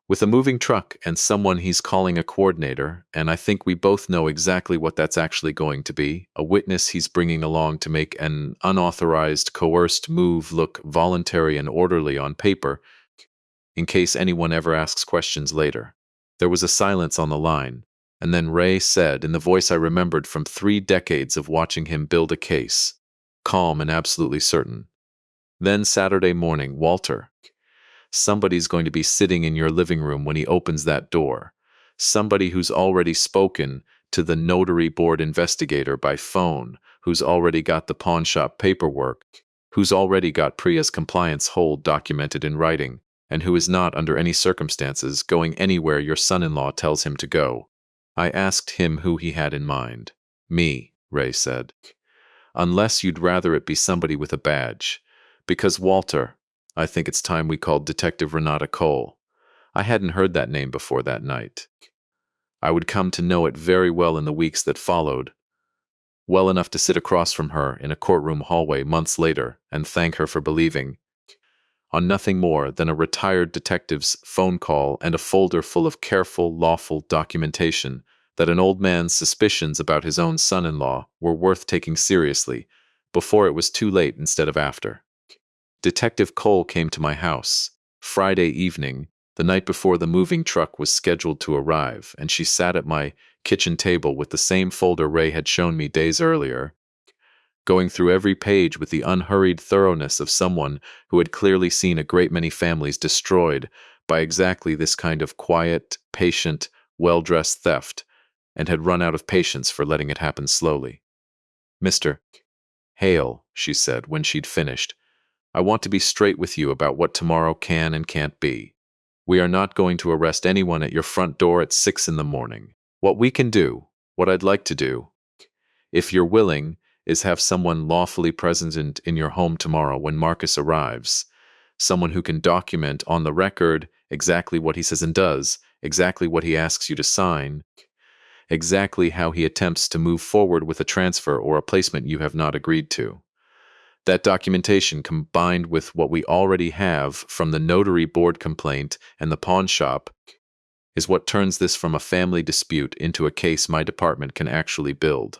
With a moving truck and someone he's calling a coordinator, and I think we both know exactly what that's actually going to be, a witness he's bringing along to make an unauthorized, coerced move look voluntary and orderly on paper, in case anyone ever asks questions later. There was a silence on the line, and then Ray said, in the voice I remembered from 3 decades of watching him build a case, calm and absolutely certain. Then Saturday morning, Walter. Somebody's going to be sitting in your living room when he opens that door. Somebody who's already spoken to the notary board investigator by phone, who's already got the pawn shop paperwork, who's already got Priya's compliance hold documented in writing, and who is not, under any circumstances, going anywhere your son-in-law tells him to go. I asked him who he had in mind. Me, Ray said. Unless you'd rather it be somebody with a badge. Because, Walter, I think it's time we called Detective Renata Cole. I hadn't heard that name before that night. I would come to know it very well in the weeks that followed, well enough to sit across from her in a courtroom hallway months later and thank her for believing, on nothing more than a retired detective's phone call and a folder full of careful, lawful documentation, that an old man's suspicions about his own son-in-law were worth taking seriously, before it was too late instead of after. Detective Cole came to my house Friday evening, the night before the moving truck was scheduled to arrive, and she sat at my kitchen table with the same folder Ray had shown me days earlier, going through every page with the unhurried thoroughness of someone who had clearly seen a great many families destroyed by exactly this kind of quiet, patient, well-dressed theft, and had run out of patience for letting it happen slowly. Mr. Hale, she said when she'd finished, I want to be straight with you about what tomorrow can and can't be. We are not going to arrest anyone at your front door at 6 in the morning. What we can do, what I'd like to do, if you're willing, is have someone lawfully present in your home tomorrow when Marcus arrives. Someone who can document on the record exactly what he says and does, exactly what he asks you to sign, exactly how he attempts to move forward with a transfer or a placement you have not agreed to. That documentation, combined with what we already have from the notary board complaint and the pawn shop, is what turns this from a family dispute into a case my department can actually build.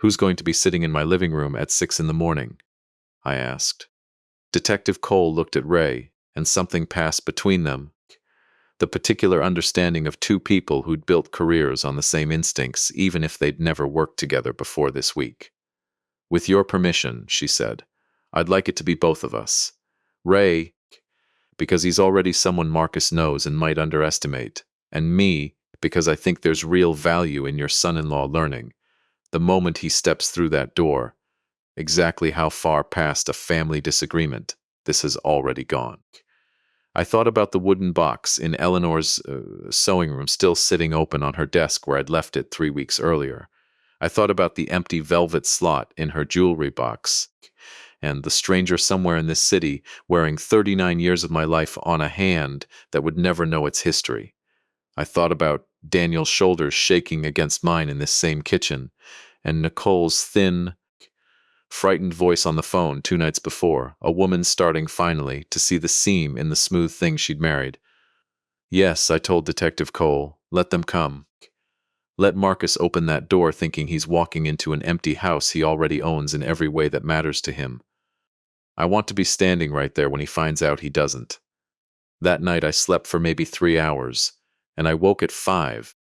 Who's going to be sitting in my living room at 6 in the morning? I asked. Detective Cole looked at Ray, and something passed between them. The particular understanding of 2 people who'd built careers on the same instincts, even if they'd never worked together before this week. With your permission, she said, I'd like it to be both of us. Ray, because he's already someone Marcus knows and might underestimate, and me, because I think there's real value in your son-in-law learning, the moment he steps through that door, exactly how far past a family disagreement this has already gone. I thought about the wooden box in Eleanor's sewing room still sitting open on her desk where I'd left it 3 weeks earlier. I thought about the empty velvet slot in her jewelry box, and the stranger somewhere in this city wearing 39 years of my life on a hand that would never know its history. I thought about Daniel's shoulders shaking against mine in this same kitchen, and Nicole's thin, frightened voice on the phone 2 nights before, a woman starting finally to see the seam in the smooth thing she'd married. Yes, I told Detective Cole, let them come. Let Marcus open that door thinking he's walking into an empty house he already owns in every way that matters to him. I want to be standing right there when he finds out he doesn't. That night I slept for maybe 3 hours, and I woke at 5,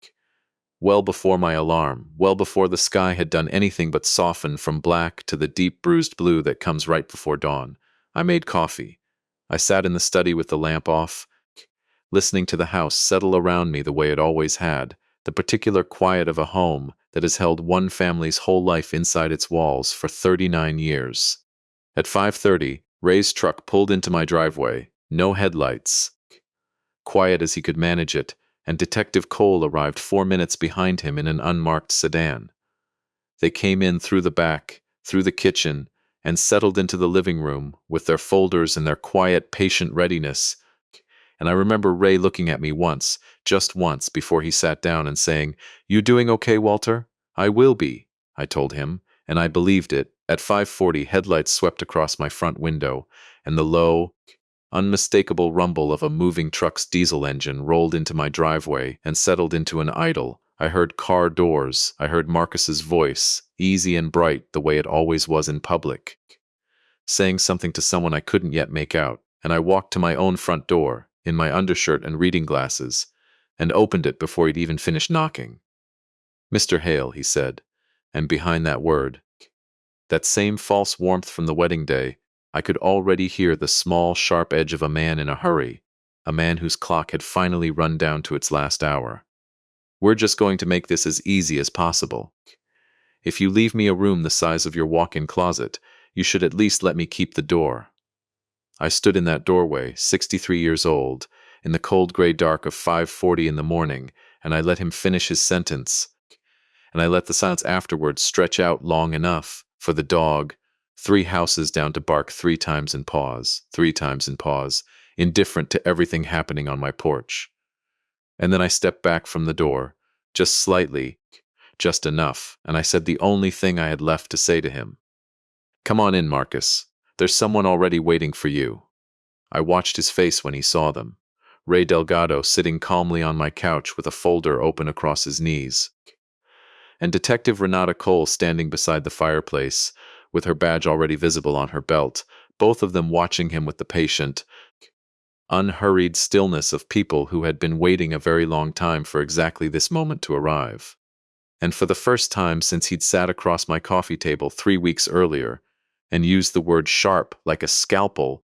well before my alarm, well before the sky had done anything but soften from black to the deep bruised blue that comes right before dawn. I made coffee. I sat in the study with the lamp off, listening to the house settle around me the way it always had, the particular quiet of a home that has held one family's whole life inside its walls for 39 years. At 5:30, Ray's truck pulled into my driveway, no headlights, quiet as he could manage it, and Detective Cole arrived 4 minutes behind him in an unmarked sedan. They came in through the back, through the kitchen, and settled into the living room with their folders and their quiet, patient readiness. And I remember Ray looking at me once, just once, before he sat down and saying, "You doing okay, Walter?" "I will be," I told him, and I believed it. At 5:40, headlights swept across my front window, and the low, Unmistakable rumble of a moving truck's diesel engine rolled into my driveway and settled into an idle. I heard car doors. I heard Marcus's voice, easy and bright the way it always was in public, saying something to someone I couldn't yet make out, and I walked to my own front door, in my undershirt and reading glasses, and opened it before he'd even finished knocking. "Mr. Hale," he said, and behind that word, that same false warmth from the wedding day, I could already hear the small, sharp edge of a man in a hurry, a man whose clock had finally run down to its last hour. "We're just going to make this as easy as possible. If you leave me a room the size of your walk-in closet, you should at least let me keep the door." I stood in that doorway, 63 years old, in the cold gray dark of 5:40 in the morning, and I let him finish his sentence, and I let the silence afterwards stretch out long enough for the dog, 3 houses down, to bark 3 times and pause, 3 times and pause, indifferent to everything happening on my porch. And then I stepped back from the door, just slightly, just enough, and I said the only thing I had left to say to him. "Come on in, Marcus. There's someone already waiting for you." I watched his face when he saw them. Ray Delgado sitting calmly on my couch with a folder open across his knees, and Detective Renata Cole standing beside the fireplace, with her badge already visible on her belt, both of them watching him with the patient, unhurried stillness of people who had been waiting a very long time for exactly this moment to arrive. And for the first time since he'd sat across my coffee table 3 weeks earlier and used the word sharp like a scalpel,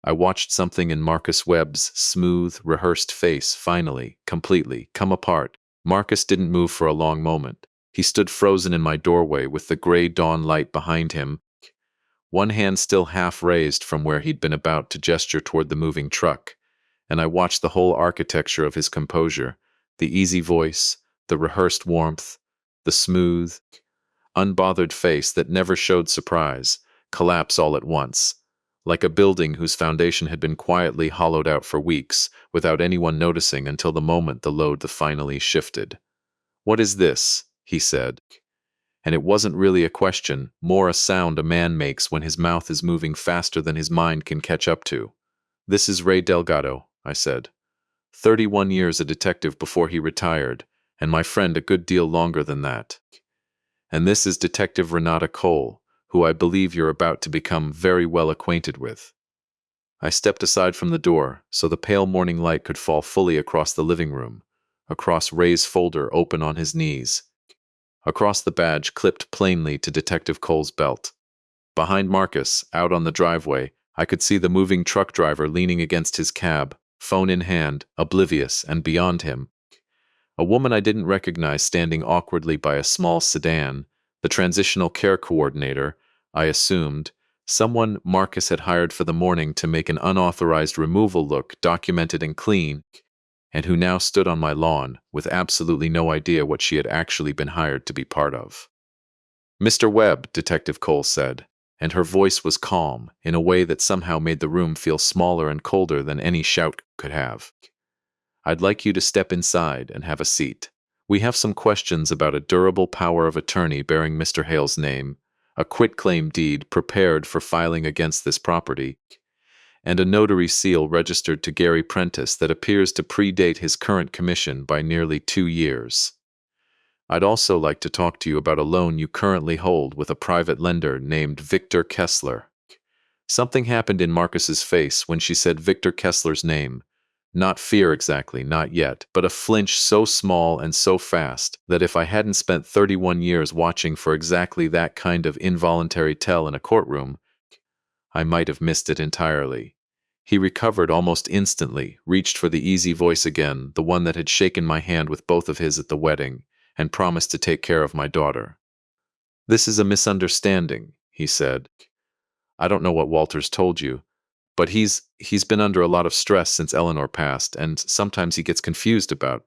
I watched something in Marcus Webb's smooth, rehearsed face finally, completely, come apart. Marcus didn't move for a long moment. He stood frozen in my doorway with the gray dawn light behind him, one hand still half raised from where he'd been about to gesture toward the moving truck, and I watched the whole architecture of his composure, the easy voice, the rehearsed warmth, the smooth, unbothered face that never showed surprise, collapse all at once, like a building whose foundation had been quietly hollowed out for weeks, without anyone noticing until the moment the load finally shifted. "What is this?" he said. And it wasn't really a question, more a sound a man makes when his mouth is moving faster than his mind can catch up to. "This is Ray Delgado," I said. 31 years a detective before he retired, and my friend a good deal longer than that. And this is Detective Renata Cole, who I believe you're about to become very well acquainted with. I stepped aside from the door so the pale morning light could fall fully across the living room, across Ray's folder open on his knees, across the badge clipped plainly to Detective Cole's belt. Behind Marcus, out on the driveway, I could see the moving truck driver leaning against his cab, phone in hand, oblivious, and beyond him, a woman I didn't recognize standing awkwardly by a small sedan, the transitional care coordinator, I assumed, someone Marcus had hired for the morning to make an unauthorized removal look documented and clean, and who now stood on my lawn with absolutely no idea what she had actually been hired to be part of. "Mr. Webb," Detective Cole said, and her voice was calm in a way that somehow made the room feel smaller and colder than any shout could have. "I'd like you to step inside and have a seat. We have some questions about a durable power of attorney bearing Mr. Hale's name, a quitclaim deed prepared for filing against this property, and a notary seal registered to Gary Prentice that appears to predate his current commission by nearly 2 years. I'd also like to talk to you about a loan you currently hold with a private lender named Victor Kessler." Something happened in Marcus's face when she said Victor Kessler's name. Not fear exactly, not yet, but a flinch so small and so fast that if I hadn't spent 31 years watching for exactly that kind of involuntary tell in a courtroom, I might have missed it entirely. He recovered almost instantly, reached for the easy voice again, the one that had shaken my hand with both of his at the wedding, and promised to take care of my daughter. "This is a misunderstanding," he said. "I don't know what Walters told you, but he's been under a lot of stress since Eleanor passed, and sometimes he gets confused about—"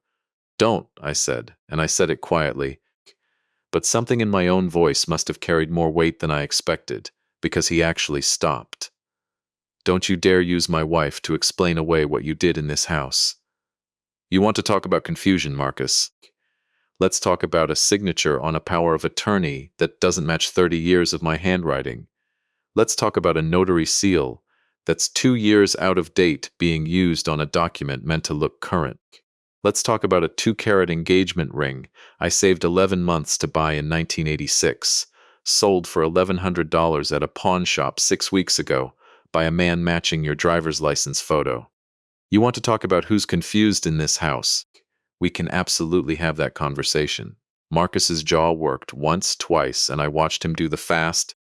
"Don't," I said, and I said it quietly. But something in my own voice must have carried more weight than I expected, because he actually stopped. "Don't you dare use my wife to explain away what you did in this house. You want to talk about confusion, Marcus? Let's talk about a signature on a power of attorney that doesn't match 30 years of my handwriting. Let's talk about a notary seal that's 2 years out of date being used on a document meant to look current. Let's talk about a 2-carat engagement ring I saved 11 months to buy in 1986, sold for $1,100 at a pawn shop 6 weeks ago by a man matching your driver's license photo. You want to talk about who's confused in this house? We can absolutely have that conversation. Marcus's jaw worked once, twice, and I watched him do the fast,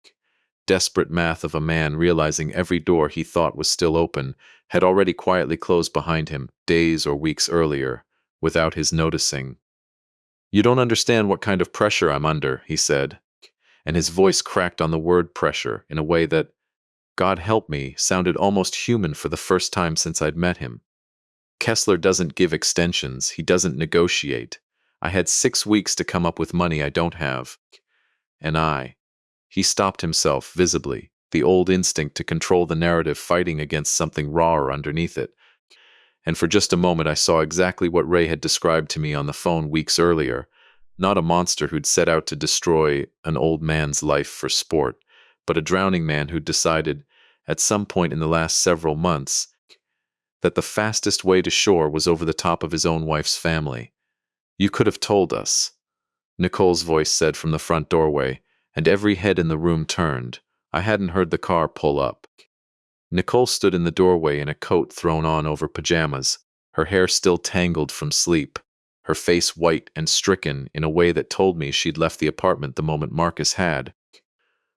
desperate math of a man realizing every door he thought was still open had already quietly closed behind him days or weeks earlier, without his noticing. "You don't understand what kind of pressure I'm under," he said, and his voice cracked on the word pressure in a way that, God help me, sounded almost human for the first time since I'd met him. Kessler doesn't give extensions, he doesn't negotiate. I had 6 weeks to come up with money I don't have. He stopped himself, visibly, the old instinct to control the narrative fighting against something rawer underneath it. And for just a moment I saw exactly what Ray had described to me on the phone weeks earlier. Not a monster who'd set out to destroy an old man's life for sport, but a drowning man who'd decided, at some point in the last several months, that the fastest way to shore was over the top of his own wife's family. "You could have told us," Nicole's voice said from the front doorway, and every head in the room turned. I hadn't heard the car pull up. Nicole stood in the doorway in a coat thrown on over pajamas, her hair still tangled from sleep, her face white and stricken in a way that told me she'd left the apartment the moment Marcus had.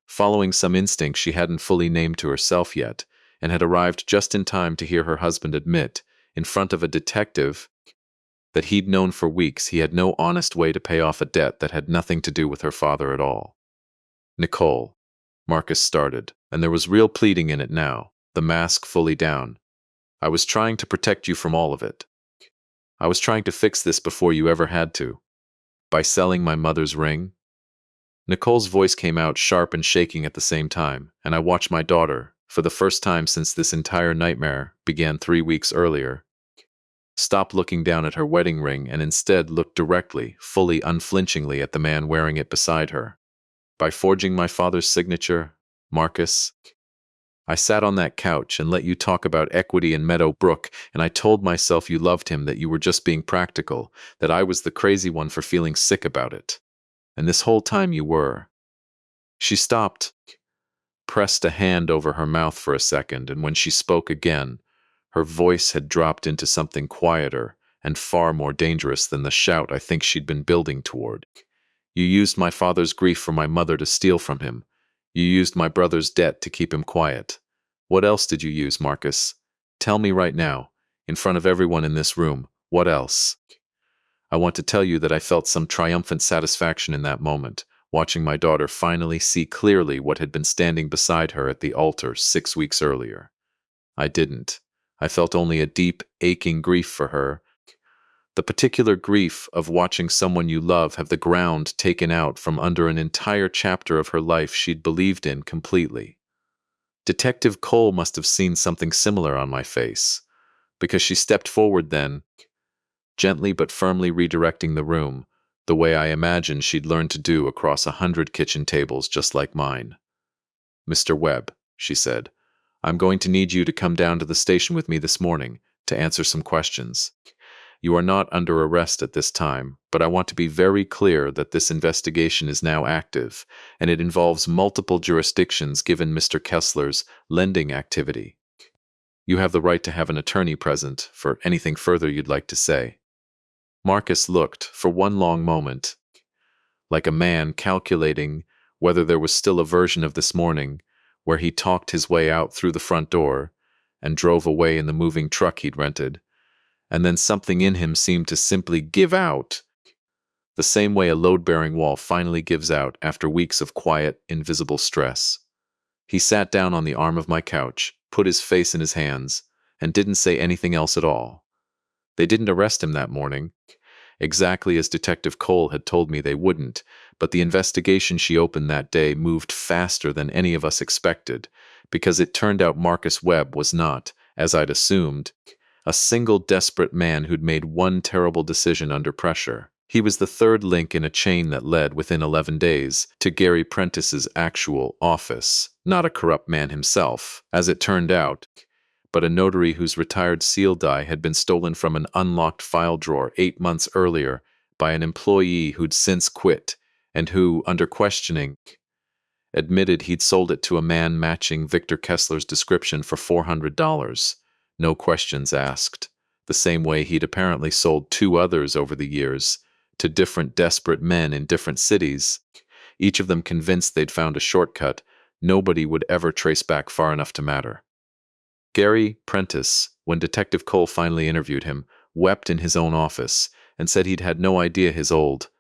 Following some instinct she hadn't fully named to herself yet, and had arrived just in time to hear her husband admit, in front of a detective, that he'd known for weeks he had no honest way to pay off a debt that had nothing to do with her father at all. "Nicole," Marcus started, and there was real pleading in it now, the mask fully down. "I was trying to protect you from all of it. I was trying to fix this before you ever had to. By selling my mother's ring." Nicole's voice came out sharp and shaking at the same time, and I watched my daughter, for the first time since this entire nightmare began 3 weeks earlier, stop looking down at her wedding ring and instead look directly, fully unflinchingly at the man wearing it beside her. "By forging my father's signature, Marcus, I sat on that couch and let you talk about equity in Meadow Brook, and I told myself you loved him, that you were just being practical, that I was the crazy one for feeling sick about it. And this whole time you were." She stopped, pressed a hand over her mouth for a second, and when she spoke again, her voice had dropped into something quieter and far more dangerous than the shout I think she'd been building toward. "You used my father's grief for my mother to steal from him. You used my brother's debt to keep him quiet. What else did you use, Marcus? Tell me right now, in front of everyone in this room, what else?" I want to tell you that I felt some triumphant satisfaction in that moment, watching my daughter finally see clearly what had been standing beside her at the altar 6 weeks earlier. I didn't. I felt only a deep, aching grief for her. The particular grief of watching someone you love have the ground taken out from under an entire chapter of her life she'd believed in completely. Detective Cole must have seen something similar on my face, because she stepped forward then, gently but firmly redirecting the room, the way I imagined she'd learned to do across 100 kitchen tables just like mine. "Mr. Webb," she said, "I'm going to need you to come down to the station with me this morning to answer some questions. You are not under arrest at this time, but I want to be very clear that this investigation is now active, and it involves multiple jurisdictions given Mr. Kessler's lending activity. You have the right to have an attorney present for anything further you'd like to say." Marcus looked, for one long moment, like a man calculating whether there was still a version of this morning where he talked his way out through the front door and drove away in the moving truck he'd rented, and then something in him seemed to simply give out, the same way a load-bearing wall finally gives out after weeks of quiet, invisible stress. He sat down on the arm of my couch, put his face in his hands, and didn't say anything else at all. They didn't arrest him that morning, exactly as Detective Cole had told me they wouldn't, but the investigation she opened that day moved faster than any of us expected, because it turned out Marcus Webb was not, as I'd assumed, a single desperate man who'd made one terrible decision under pressure. He was the third link in a chain that led, within 11 days, to Gary Prentice's actual office. Not a corrupt man himself, as it turned out, but a notary whose retired seal die had been stolen from an unlocked file drawer 8 months earlier by an employee who'd since quit, and who, under questioning, admitted he'd sold it to a man matching Victor Kessler's description for $400. No questions asked. The same way he'd apparently sold two others over the years, to different desperate men in different cities, each of them convinced they'd found a shortcut nobody would ever trace back far enough to matter. Gary Prentice, when Detective Cole finally interviewed him, wept in his own office and said he'd had no idea his old,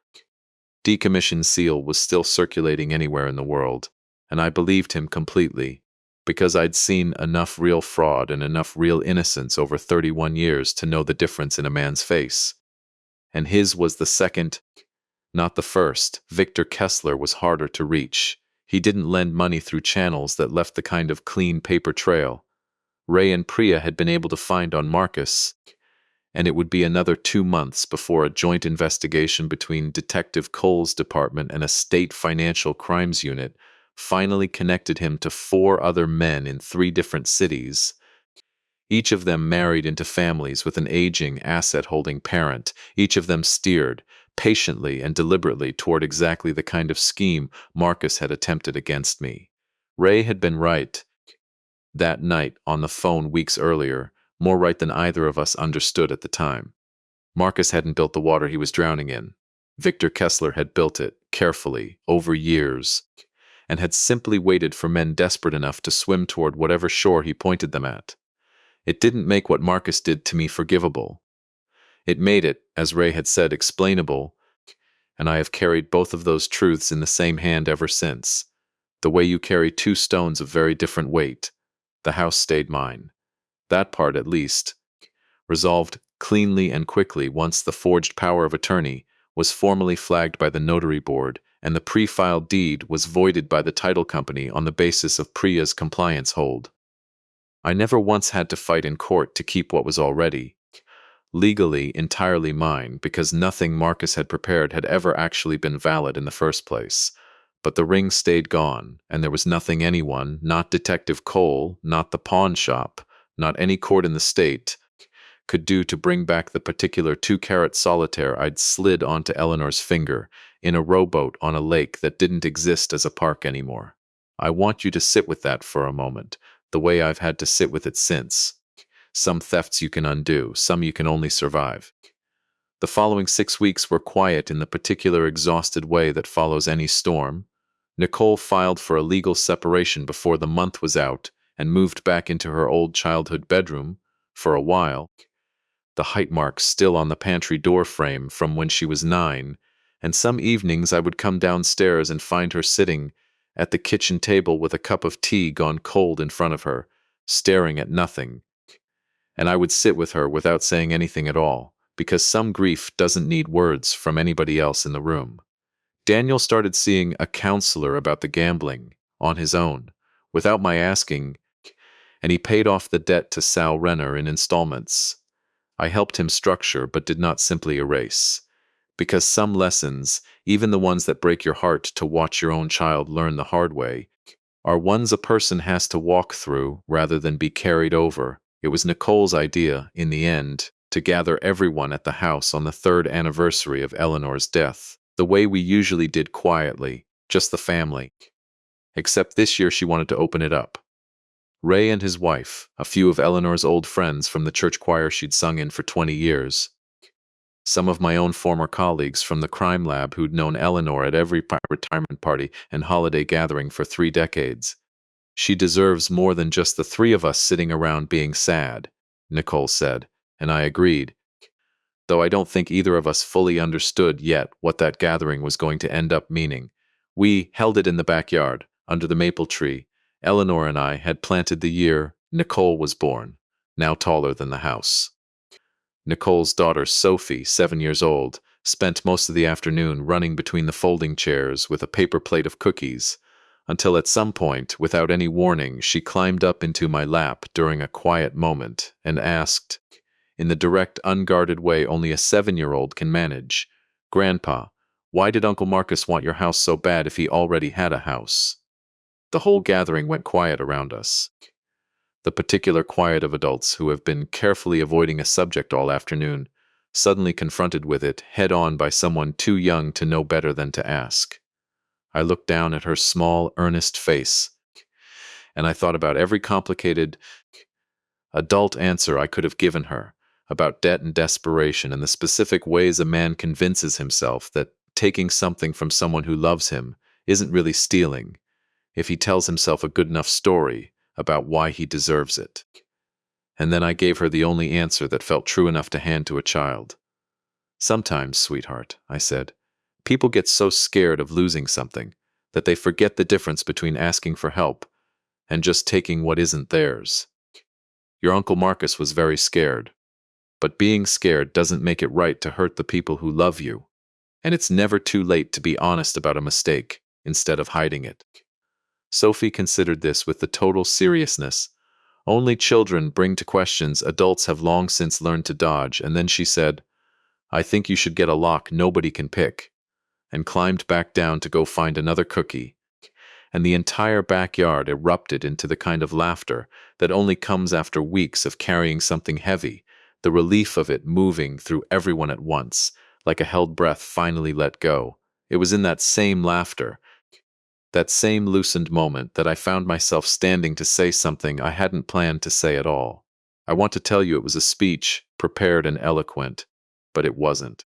decommissioned seal was still circulating anywhere in the world, and I believed him completely, because I'd seen enough real fraud and enough real innocence over 31 years to know the difference in a man's face. And his was the second, not the first. Victor Kessler was harder to reach. He didn't lend money through channels that left the kind of clean paper trail Ray and Priya had been able to find on Marcus, and it would be another 2 months before a joint investigation between Detective Cole's department and a state financial crimes unit finally connected him to 4 other men in 3 different cities, each of them married into families with an aging, asset-holding parent. Each of them steered, patiently and deliberately, toward exactly the kind of scheme Marcus had attempted against me. Ray had been right that night on the phone weeks earlier, more right than either of us understood at the time. Marcus hadn't built the water he was drowning in. Victor Kessler had built it, carefully, over years, and had simply waited for men desperate enough to swim toward whatever shore he pointed them at. It didn't make what Marcus did to me forgivable. It made it, as Ray had said, explainable, and I have carried both of those truths in the same hand ever since. The way you carry 2 stones of very different weight. The house stayed mine. That part, at least, resolved cleanly and quickly once the forged power of attorney was formally flagged by the notary board and the pre-filed deed was voided by the title company on the basis of Priya's compliance hold. I never once had to fight in court to keep what was already, legally, entirely mine, because nothing Marcus had prepared had ever actually been valid in the first place. But the ring stayed gone, and there was nothing anyone, not Detective Cole, not the pawn shop, not any court in the state, could do to bring back the particular 2-carat solitaire I'd slid onto Eleanor's finger in a rowboat on a lake that didn't exist as a park anymore. I want you to sit with that for a moment, the way I've had to sit with it since. Some thefts you can undo, some you can only survive. The following 6 weeks were quiet in the particular exhausted way that follows any storm. Nicole filed for a legal separation before the month was out and moved back into her old childhood bedroom, for a while, the height marks still on the pantry door frame from when she was 9, and some evenings I would come downstairs and find her sitting at the kitchen table with a cup of tea gone cold in front of her, staring at nothing. And I would sit with her without saying anything at all, because some grief doesn't need words from anybody else in the room. Daniel started seeing a counselor about the gambling, on his own, without my asking, and he paid off the debt to Sal Renner in installments. I helped him structure, but did not simply erase. Because some lessons, even the ones that break your heart to watch your own child learn the hard way, are ones a person has to walk through rather than be carried over. It was Nicole's idea, in the end, to gather everyone at the house on the 3rd anniversary of Eleanor's death, the way we usually did, quietly, just the family. Except this year she wanted to open it up. Ray and his wife, a few of Eleanor's old friends from the church choir she'd sung in for 20 years, some of my own former colleagues from the crime lab who'd known Eleanor at every retirement party and holiday gathering for 3 decades. She deserves more than just the 3 of us sitting around being sad, Nicole said, and I agreed, though I don't think either of us fully understood yet what that gathering was going to end up meaning. We held it in the backyard, under the maple tree Eleanor and I had planted the year Nicole was born, now taller than the house. Nicole's daughter, Sophie, 7 years old, spent most of the afternoon running between the folding chairs with a paper plate of cookies, until at some point, without any warning, she climbed up into my lap during a quiet moment and asked, in the direct, unguarded way only a 7-year-old can manage, Grandpa, why did Uncle Marcus want your house so bad if he already had a house? The whole gathering went quiet around us. The particular quiet of adults who have been carefully avoiding a subject all afternoon, suddenly confronted with it head on by someone too young to know better than to ask. I looked down at her small, earnest face, and I thought about every complicated adult answer I could have given her, about debt and desperation and the specific ways a man convinces himself that taking something from someone who loves him isn't really stealing, if he tells himself a good enough story about why he deserves it. And then I gave her the only answer that felt true enough to hand to a child. Sometimes, sweetheart, I said, people get so scared of losing something that they forget the difference between asking for help and just taking what isn't theirs. Your Uncle Marcus was very scared, but being scared doesn't make it right to hurt the people who love you. And it's never too late to be honest about a mistake instead of hiding it. Sophie considered this with the total seriousness only children bring to questions adults have long since learned to dodge, and then she said, I think you should get a lock nobody can pick, and climbed back down to go find another cookie. And the entire backyard erupted into the kind of laughter that only comes after weeks of carrying something heavy, the relief of it moving through everyone at once, like a held breath finally let go. It was in that same laughter, that same loosened moment, that I found myself standing to say something I hadn't planned to say at all. I want to tell you it was a speech, prepared and eloquent, but it wasn't.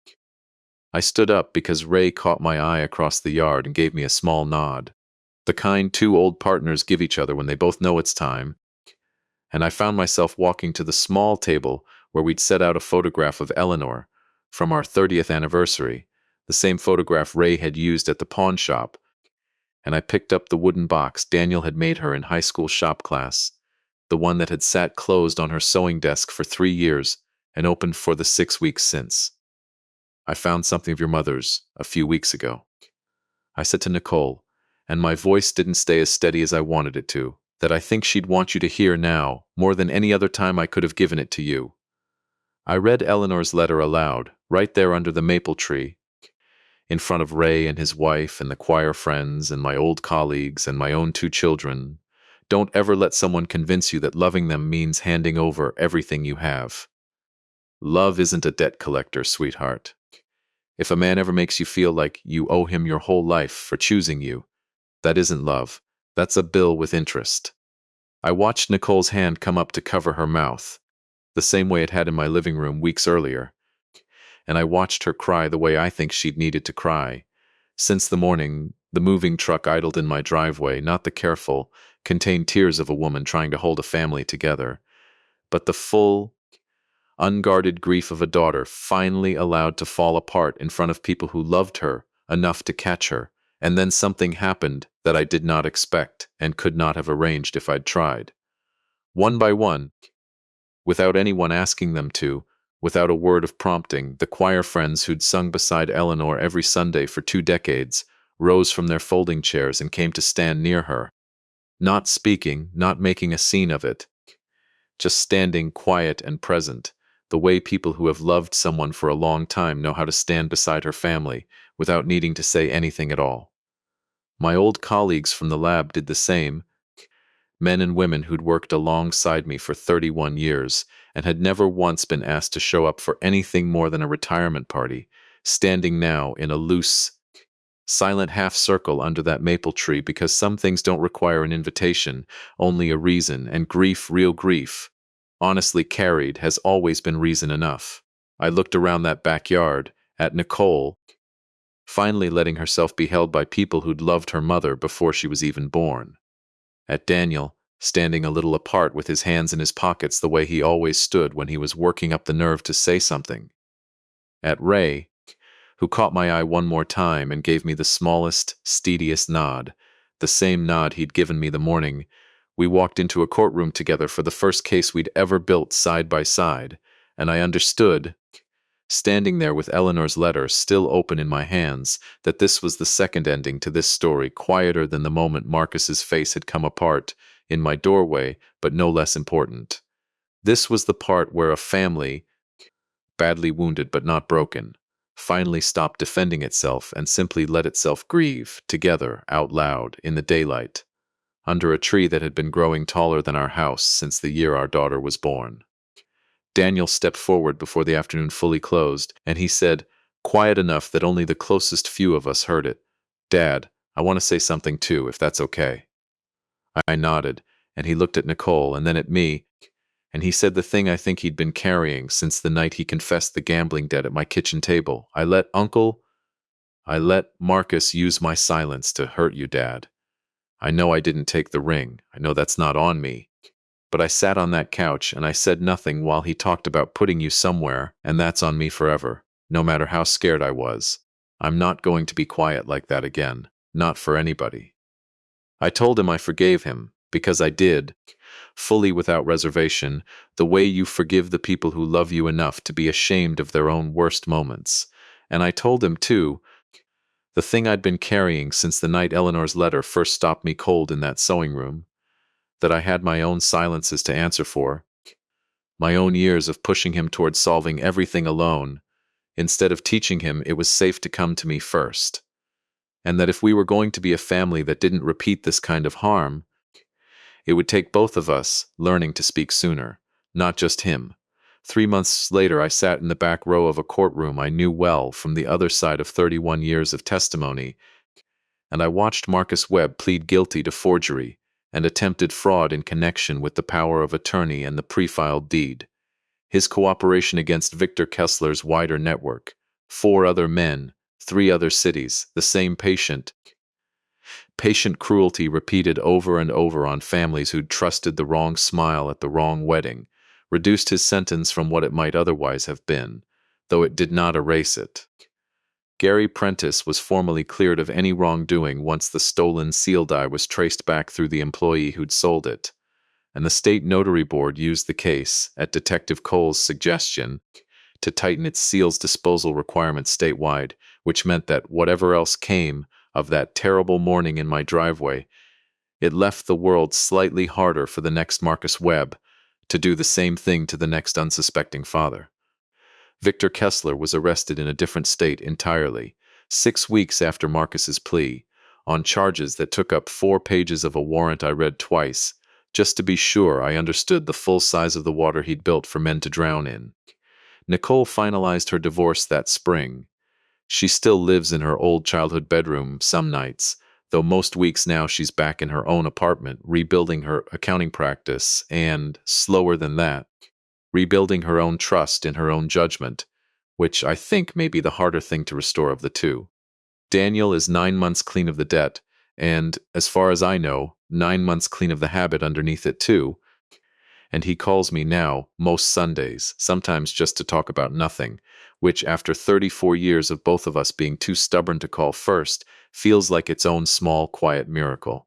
I stood up because Ray caught my eye across the yard and gave me a small nod, the kind two old partners give each other when they both know it's time, and I found myself walking to the small table where we'd set out a photograph of Eleanor from our 30th anniversary, the same photograph Ray had used at the pawn shop, and I picked up the wooden box Daniel had made her in high school shop class, the one that had sat closed on her sewing desk for 3 years and opened for the 6 weeks since. I found something of your mother's a few weeks ago, I said to Nicole, and my voice didn't stay as steady as I wanted it to, that I think she'd want you to hear now more than any other time I could have given it to you. I read Eleanor's letter aloud, right there under the maple tree, in front of Ray and his wife and the choir friends and my old colleagues and my own 2 children. Don't ever let someone convince you that loving them means handing over everything you have. Love isn't a debt collector, sweetheart. If a man ever makes you feel like you owe him your whole life for choosing you, that isn't love. That's a bill with interest. I watched Nicole's hand come up to cover her mouth, the same way it had in my living room weeks earlier, and I watched her cry the way I think she'd needed to cry. Since the morning, the moving truck idled in my driveway, not the careful, contained tears of a woman trying to hold a family together, but the full, unguarded grief of a daughter finally allowed to fall apart in front of people who loved her enough to catch her. And then something happened that I did not expect and could not have arranged if I'd tried. One by one, without anyone asking them to, without a word of prompting, the choir friends who'd sung beside Eleanor every Sunday for 2 decades rose from their folding chairs and came to stand near her, not speaking, not making a scene of it, just standing quiet and present, the way people who have loved someone for a long time know how to stand beside her family without needing to say anything at all. My old colleagues from the lab did the same, men and women who'd worked alongside me for 31 years and had never once been asked to show up for anything more than a retirement party, standing now in a loose, silent half circle under that maple tree because some things don't require an invitation, only a reason, and grief, real grief, honestly carried, has always been reason enough. I looked around that backyard, at Nicole, finally letting herself be held by people who'd loved her mother before she was even born. At Daniel, standing a little apart with his hands in his pockets the way he always stood when he was working up the nerve to say something. At Ray, who caught my eye one more time and gave me the smallest, steadiest nod, the same nod he'd given me the morning we walked into a courtroom together for the first case we'd ever built side by side, and I understood, standing there with Eleanor's letter still open in my hands, that this was the second ending to this story, quieter than the moment Marcus's face had come apart in my doorway, but no less important. This was the part where a family, badly wounded but not broken, finally stopped defending itself and simply let itself grieve together out loud in the daylight, under a tree that had been growing taller than our house since the year our daughter was born. Daniel stepped forward before the afternoon fully closed, and he said, quiet enough that only the closest few of us heard it, "Dad, I want to say something too, if that's okay." I nodded, and he looked at Nicole and then at me, and he said the thing I think he'd been carrying since the night he confessed the gambling debt at my kitchen table. I let Marcus use my silence to hurt you, Dad. I know I didn't take the ring. I know that's not on me. But I sat on that couch and I said nothing while he talked about putting you somewhere, and that's on me forever, no matter how scared I was. I'm not going to be quiet like that again, not for anybody. I told him I forgave him, because I did, fully without reservation, the way you forgive the people who love you enough to be ashamed of their own worst moments. And I told him, too, the thing I'd been carrying since the night Eleanor's letter first stopped me cold in that sewing room, that I had my own silences to answer for, my own years of pushing him towards solving everything alone, instead of teaching him it was safe to come to me first, and that if we were going to be a family that didn't repeat this kind of harm, it would take both of us learning to speak sooner, not just him. 3 months later, I sat in the back row of a courtroom I knew well from the other side of 31 years of testimony, and I watched Marcus Webb plead guilty to forgery and attempted fraud in connection with the power of attorney and the pre-filed deed. His cooperation against Victor Kessler's wider network, 4 other men, 3 other cities, the same patient cruelty repeated over and over on families who'd trusted the wrong smile at the wrong wedding, reduced his sentence from what it might otherwise have been, though it did not erase it. Gary Prentice was formally cleared of any wrongdoing once the stolen seal die was traced back through the employee who'd sold it, and the state notary board used the case, at Detective Cole's suggestion, to tighten its seals disposal requirements statewide, which meant that whatever else came of that terrible morning in my driveway, it left the world slightly harder for the next Marcus Webb to do the same thing to the next unsuspecting father. Victor Kessler was arrested in a different state entirely, 6 weeks after Marcus's plea, on charges that took up 4 pages of a warrant I read twice, just to be sure I understood the full size of the water he'd built for men to drown in. Nicole finalized her divorce that spring. She still lives in her old childhood bedroom some nights, though most weeks now she's back in her own apartment, rebuilding her accounting practice and, slower than that, rebuilding her own trust in her own judgment, which I think may be the harder thing to restore of the two. Daniel is 9 months clean of the debt, and, as far as I know, 9 months clean of the habit underneath it too, and he calls me now most Sundays, sometimes just to talk about nothing, which after 34 years of both of us being too stubborn to call first, feels like its own small, quiet miracle.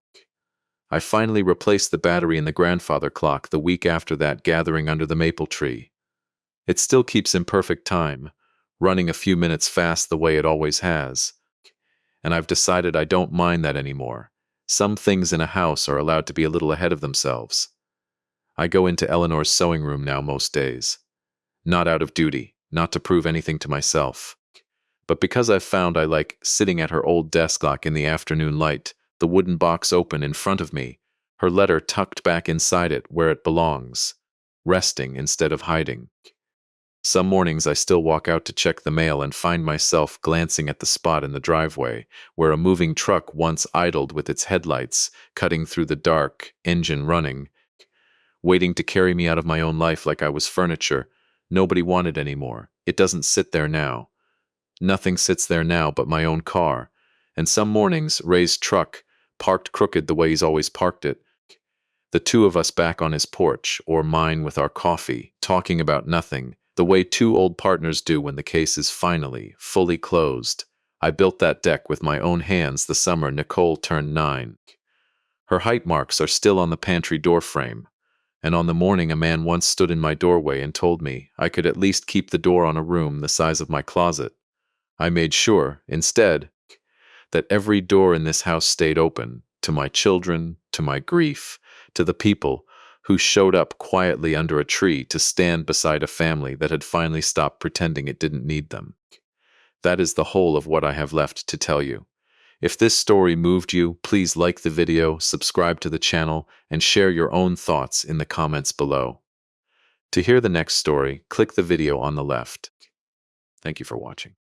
I finally replaced the battery in the grandfather clock the week after that gathering under the maple tree. It still keeps in perfect time, running a few minutes fast the way it always has. And I've decided I don't mind that anymore. Some things in a house are allowed to be a little ahead of themselves. I go into Eleanor's sewing room now most days. Not out of duty, not to prove anything to myself, but because I've found I like sitting at her old desk clock in the afternoon light, the wooden box open in front of me, her letter tucked back inside it where it belongs, resting instead of hiding. Some mornings I still walk out to check the mail and find myself glancing at the spot in the driveway where a moving truck once idled with its headlights cutting through the dark, engine running, waiting to carry me out of my own life like I was furniture nobody wanted anymore. It doesn't sit there now. Nothing sits there now but my own car, and some mornings Ray's truck, parked crooked the way he's always parked it, the two of us back on his porch, or mine with our coffee, talking about nothing, the way 2 old partners do when the case is finally, fully closed. I built that deck with my own hands the summer Nicole turned 9. Her height marks are still on the pantry door frame, and on the morning a man once stood in my doorway and told me I could at least keep the door on a room the size of my closet. I made sure, instead, that every door in this house stayed open, to my children, to my grief, to the people who showed up quietly under a tree to stand beside a family that had finally stopped pretending it didn't need them. That is the whole of what I have left to tell you. If this story moved you, please like the video, subscribe to the channel, and share your own thoughts in the comments below. To hear the next story, click the video on the left. Thank you for watching.